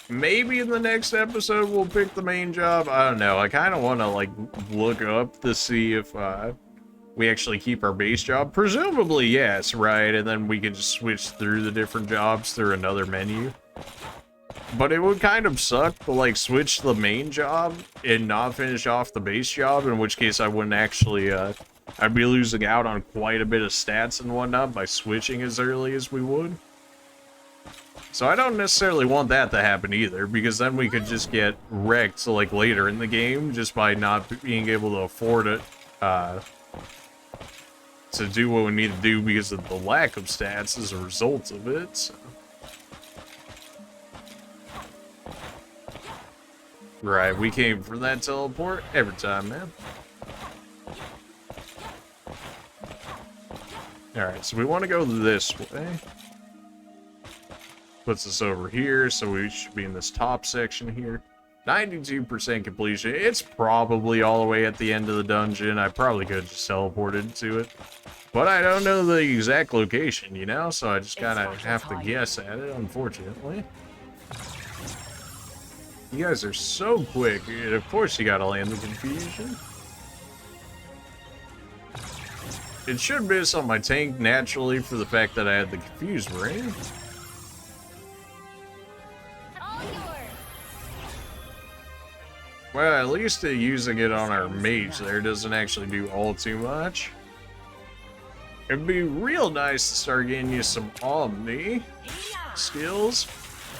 Maybe in the next episode we'll pick the main job. I don't know. I kind of want to, like, look up to see if we actually keep our base job. Presumably, yes, right? And then we can just switch through the different jobs through another menu. But it would kind of suck to, like, switch the main job and not finish off the base job, in which case I wouldn't actually, I'd be losing out on quite a bit of stats and whatnot by switching as early as we would. So I don't necessarily want that to happen either, because then we could just get wrecked, like, later in the game, just by not being able to afford it, to do what we need to do because of the lack of stats as a result of it. So. Right, we came from that teleport every time, man. Alright, so we want to go this way. Puts us over here, so we should be in this top section here. 92% completion. It's probably all the way at the end of the dungeon. I probably could have just teleported to it. But I don't know the exact location, you know? So I just kind of have to guess at it, unfortunately. You guys are so quick. And of course you gotta land the confusion. It should miss on my tank naturally for the fact that I had the confused ring. All yours. Well, at least using it on our mage there doesn't actually do all too much. It'd be real nice to start getting you some Omni skills.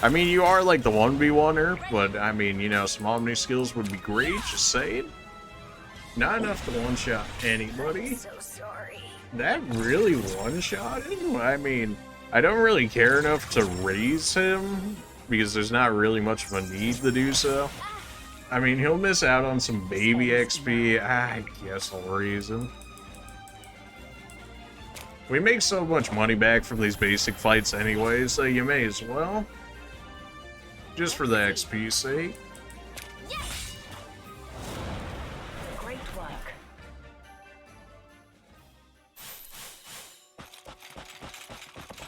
I mean, you are like the 1v1er, but I mean, you know, some Omni skills would be great, just saying. Not enough to one-shot anybody. So sorry. That really one-shot him? I mean, I don't really care enough to raise him, because there's not really much of a need to do so. I mean, he'll miss out on some baby XP. I guess I'll raise him. We make so much money back from these basic fights anyway, so you may as well. Just for the XP's sake. Great work.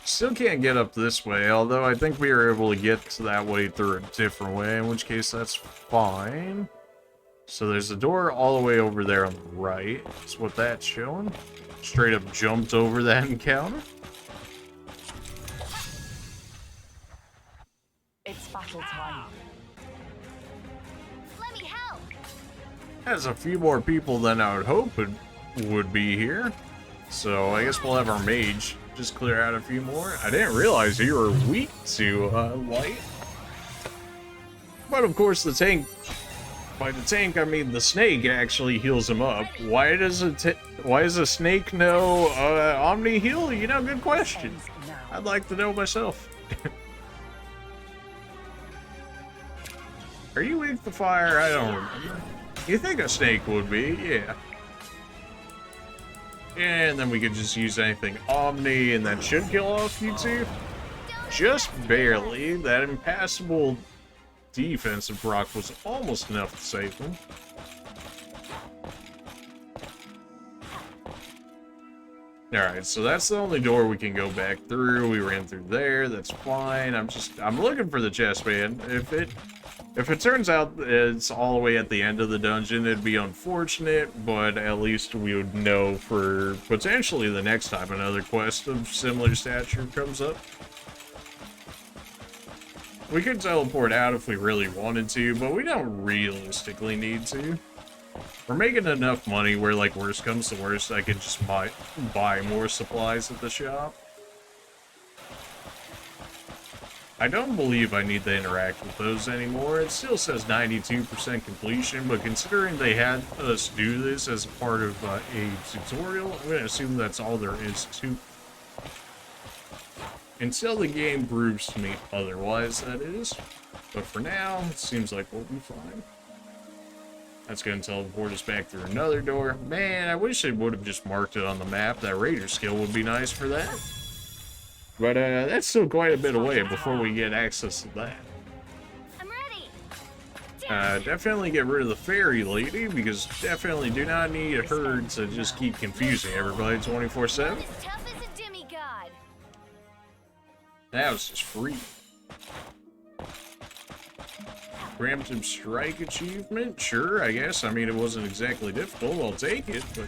Still can't get up this way, although I think we were able to get to that way through a different way, in which case that's fine. So there's a door all the way over there on the right. That's what that's showing. Straight up jumped over that encounter. It's battle time. Let me help. Has a few more people than I would hope would be here. So I guess we'll have our mage just clear out a few more. I didn't realize you were weak to light. But of course the tank, by the tank I mean the snake, actually heals him up. Why does a snake know Omni heal? You know, good question. Ends now. I'd like to know myself. Are you weak to fire? I don't remember. You think a snake would be, yeah. And then we could just use anything Omni, and that should kill off you two. Just barely. That impassable defensive rock was almost enough to save them. Alright, so that's the only door we can go back through. We ran through there, that's fine. I'm looking for the chest, man. If it turns out it's all the way at the end of the dungeon, it'd be unfortunate, but at least we would know for potentially the next time another quest of similar stature comes up. We could teleport out if we really wanted to, but we don't realistically need to. We're making enough money where, like, worst comes to worst, I could just buy more supplies at the shop. I don't believe I need to interact with those anymore. It still says 92% completion, but considering they had us do this as a part of a tutorial, I'm going to assume that's all there is to. Until the game proves to me otherwise, that is. But for now, it seems like we'll be fine. That's going to teleport us back through another door. Man, I wish they would have just marked it on the map. That Raider skill would be nice for that. But that's still quite a bit away before we get access to that. I'm ready. Definitely get rid of the fairy lady, because definitely do not need her to just keep confusing everybody 24/7. Not as tough as a demigod. That was just free. Preemptive strike achievement? Sure, I guess. I mean, it wasn't exactly difficult. I'll take it, but...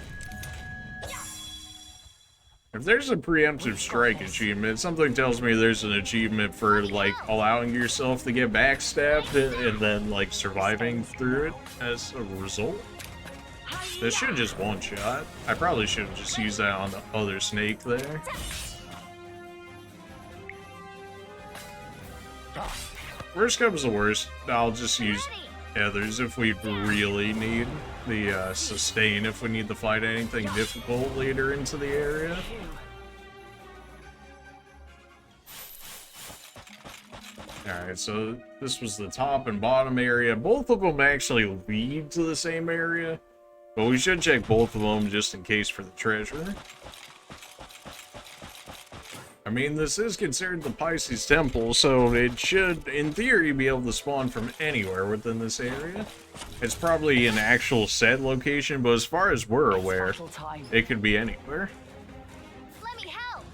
If there's a preemptive strike achievement, something tells me there's an achievement for, like, allowing yourself to get backstabbed and then, like, surviving through it as a result. This should just one shot. I probably should have just used that on the other snake there. Worst comes to worst, I'll just use others if we really need the sustain, if we need to fight anything difficult later into the area. Alright, so this was the top and bottom area. Both of them actually lead to the same area, but we should check both of them just in case for the treasure. I mean, this is considered the Pisces Temple, so it should, in theory, be able to spawn from anywhere within this area. It's probably an actual set location, but as far as we're aware, it could be anywhere. Let me help.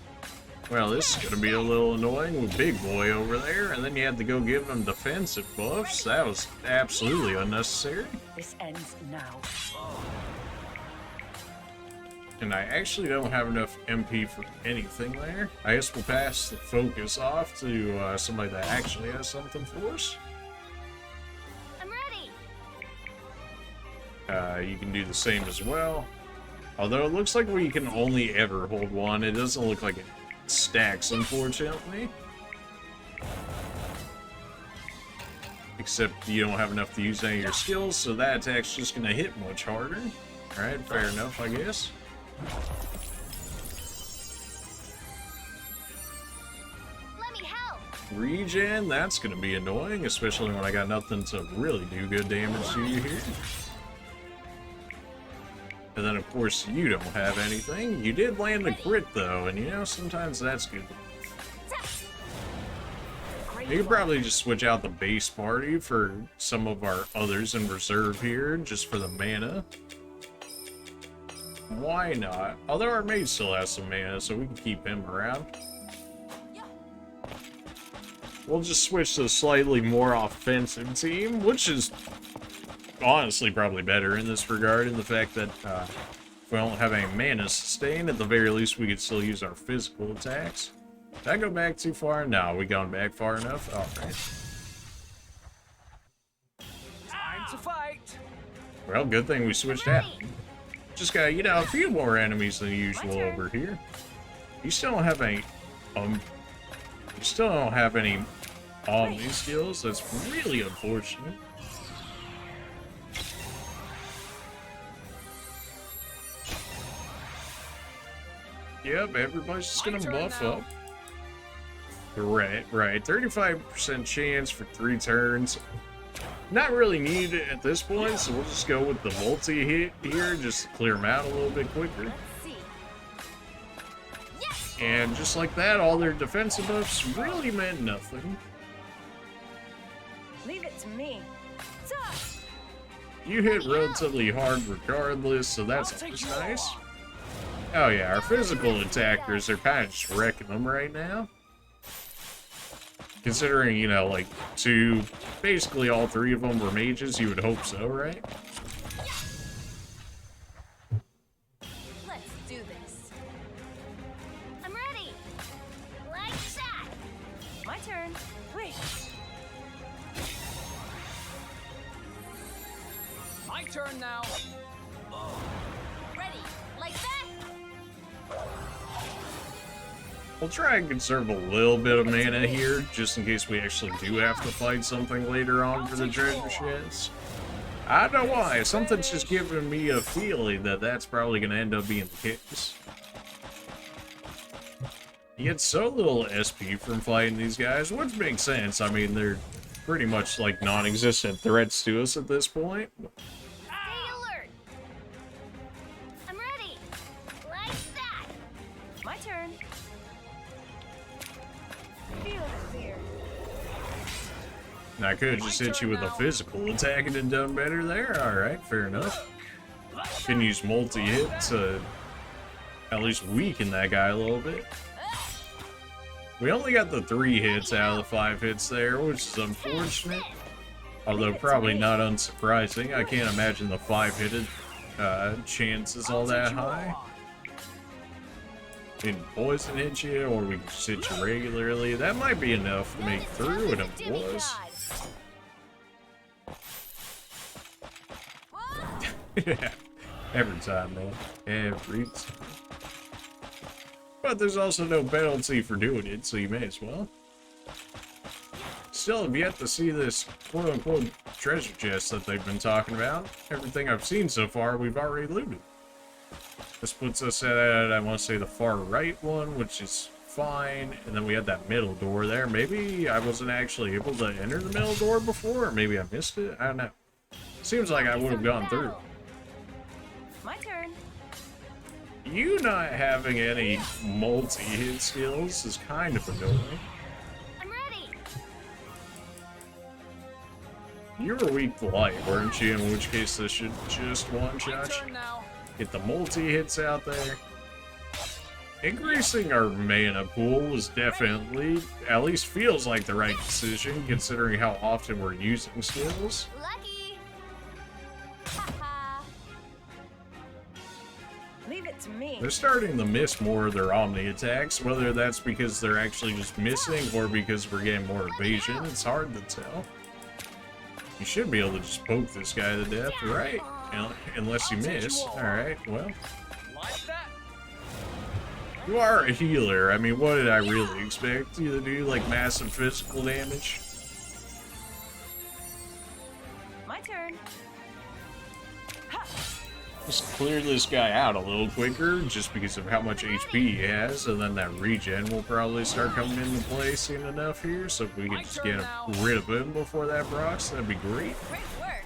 Well, this is going to be a little annoying with Big Boy over there, and then you have to go give him defensive buffs. That was absolutely unnecessary. This ends now. And I actually don't have enough MP for anything there. I guess we'll pass the focus off to somebody that actually has something for us. I'm ready. You can do the same as well. Although it looks like we can only ever hold one. It doesn't look like it stacks, unfortunately. Except you don't have enough to use any of your skills, so that attack's just going to hit much harder. Alright, fair enough, I guess. Let me help. Regen, that's going to be annoying, especially when I got nothing to really do good damage to you here. And then, of course, you don't have anything. You did land a crit, though, and you know, sometimes that's good. You could probably just switch out the base party for some of our others in reserve here, just for the mana. Why not? Although our mage still has some mana, so we can keep him around. We'll just switch to a slightly more offensive team, which is honestly probably better in this regard, in the fact that if we don't have any mana sustain, at the very least we could still use our physical attacks. Did I go back too far? No, we gone back far enough? Alright. Time to fight. Well, good thing we switched out. Just got, you know, a few more enemies than usual over here. You still don't have any, Omni skills. That's really unfortunate. Yep, everybody's just gonna buff up. Right. 35% chance for 3 turns. Not really needed at this point, so we'll just go with the multi-hit here, just to clear them out a little bit quicker. Let's see. Yes. And just like that, all their defensive buffs really meant nothing. Leave it to me. You hit relatively hard regardless, so that's always nice. Oh yeah, our physical attackers are kind of just wrecking them right now. Considering, you know, like, basically all 3 of them were mages, you would hope so, right? Let's do this. I'm ready. Like that. My turn. Wait. My turn now. Ready. Like that. We'll try and conserve a little bit of mana here, just in case we actually do have to fight something later on for the treasure chests. I don't know why, something's just giving me a feeling that that's probably going to end up being the case. You get so little SP from fighting these guys, which makes sense. I mean, they're pretty much like non-existent threats to us at this point. Stay alert. I'm ready. Like that. My turn. Feel the fear. I could have just hit you with a physical attack and done better there. Alright, fair enough. Can use multi-hit to at least weaken that guy a little bit. We only got the 3 hits out of the 5 hits there, which is unfortunate. Although probably not unsurprising. I can't imagine the 5-hitted chance is all that high. Didn't poison hit you, or we just hit you regularly. That might be enough to make through, and it was. Yeah, every time, man. Every time. But there's also no penalty for doing it, so you may as well. Still have yet to see this quote-unquote treasure chest that they've been talking about. Everything I've seen so far, we've already looted. This puts us at, I want to say, the far right one, which is fine. And then we had that middle door there. Maybe I wasn't actually able to enter the middle door before, or maybe I missed it. I don't know. Seems like I would have gone through. My turn. You not having any multi-hit skills is kind of annoying. I'm ready. You were weak to light, weren't you? In which case this should just one-shot you. Get the multi-hits out there. Increasing our mana pool was definitely, at least feels like the right decision, considering how often we're using skills. Lucky. Haha. Leave it to me. They're starting to miss more of their Omni attacks, whether that's because they're actually just missing or because we're getting more evasion. It's hard to tell. You should be able to just poke this guy to death, right? Unless you miss. Alright, well. Like that. You are a healer. I mean, what did I really expect you to do? Like massive physical damage? My turn. Just clear this guy out a little quicker, just because of how much HP he has, and then that regen will probably start coming into play soon enough here, so if we can just get rid of him before that procs, that'd be great. Great work.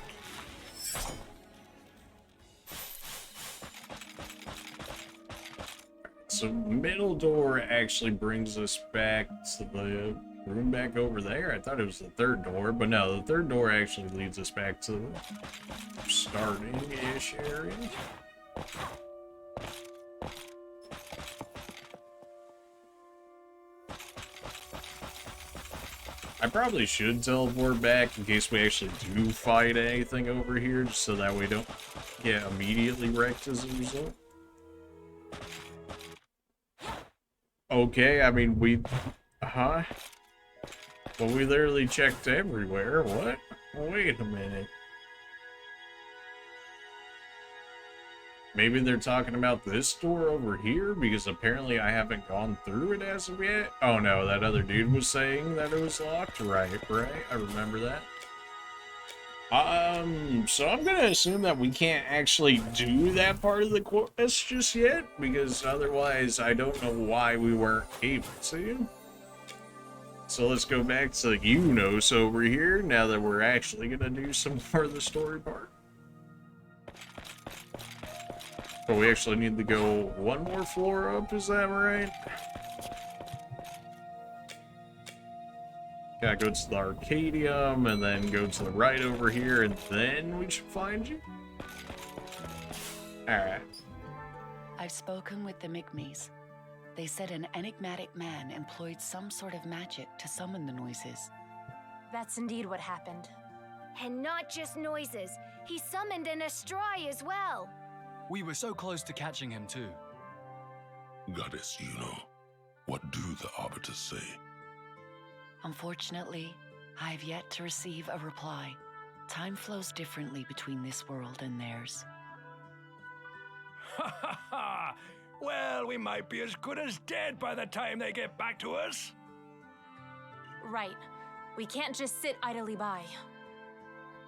So middle door actually brings us back to the room back over there. I thought it was the third door, but no, the third door actually leads us back to the starting-ish area. I probably should teleport back in case we actually do fight anything over here, just so that we don't get immediately wrecked as a result. Okay, I mean, Well, we literally checked everywhere. What? Wait a minute. Maybe they're talking about this door over here, because apparently I haven't gone through it as of yet. Oh no, that other dude was saying that it was locked. Right, I remember that. So I'm gonna assume that we can't actually do that part of the quest just yet, because otherwise I don't know why we weren't able to. So let's go back to Unos over here, now that we're actually gonna do some more of the story part. But we actually need to go one more floor up, is that right? Gotta go to the Arcadium, and then go to the right over here, and then we should find you? Alright. I've spoken with the Micmays. They said an enigmatic man employed some sort of magic to summon the noises. That's indeed what happened. And not just noises. He summoned an Astrae as well. We were so close to catching him too. Goddess, you know, what do the arbiters say? Unfortunately, I've yet to receive a reply. Time flows differently between this world and theirs. Ha ha ha! well, we might be as good as dead by the time they get back to us. Right. We can't just sit idly by.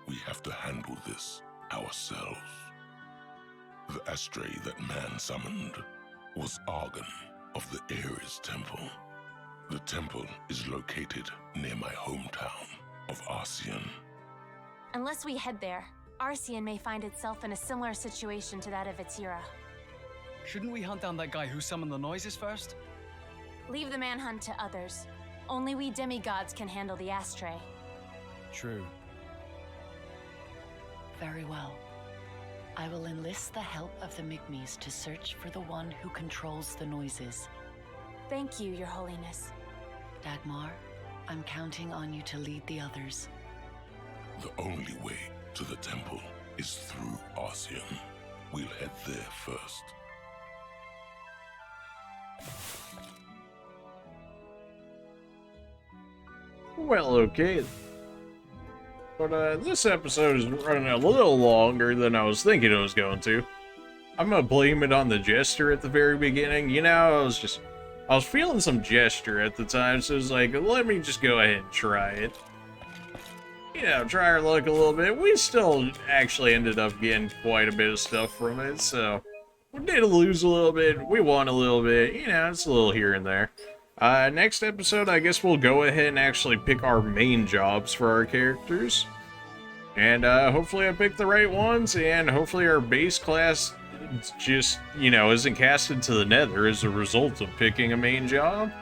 We have to handle this ourselves. The Astrae that man summoned was Argon of the Aries Temple. The temple is located near my hometown of Arcian. Unless we head there, Arcian may find itself in a similar situation to that of its era. Shouldn't we hunt down that guy who summoned the noises first? Leave the manhunt to others. Only we demigods can handle the Astrae. True. Very well. I will enlist the help of the Migmies to search for the one who controls the noises. Thank you, Your Holiness. Dagmar, I'm counting on you to lead the others. The only way to the temple is through Arcian. We'll head there first. Well, okay. But this episode is running a little longer than I was thinking it was going to. I'm gonna blame it on the gesture at the very beginning. You know, I was feeling some gesture at the time, so it was like, let me just go ahead and try it. You know, try our luck a little bit. We still actually ended up getting quite a bit of stuff from it, so we did lose a little bit, we won a little bit, you know, it's a little here and there. Next episode, I guess we'll go ahead and actually pick our main jobs for our characters. And hopefully I picked the right ones, and hopefully our base class just, you know, isn't cast into the nether as a result of picking a main job.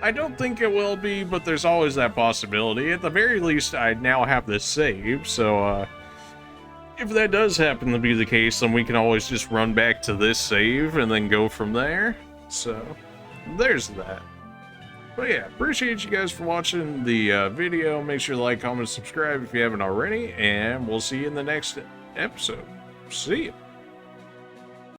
I don't think it will be, but there's always that possibility. At the very least, I now have this saved, so if that does happen to be the case, then we can always just run back to this save and then go from there. So, there's that. But yeah, appreciate you guys for watching the video. Make sure to like, comment, and subscribe if you haven't already, and we'll see you in the next episode. See ya.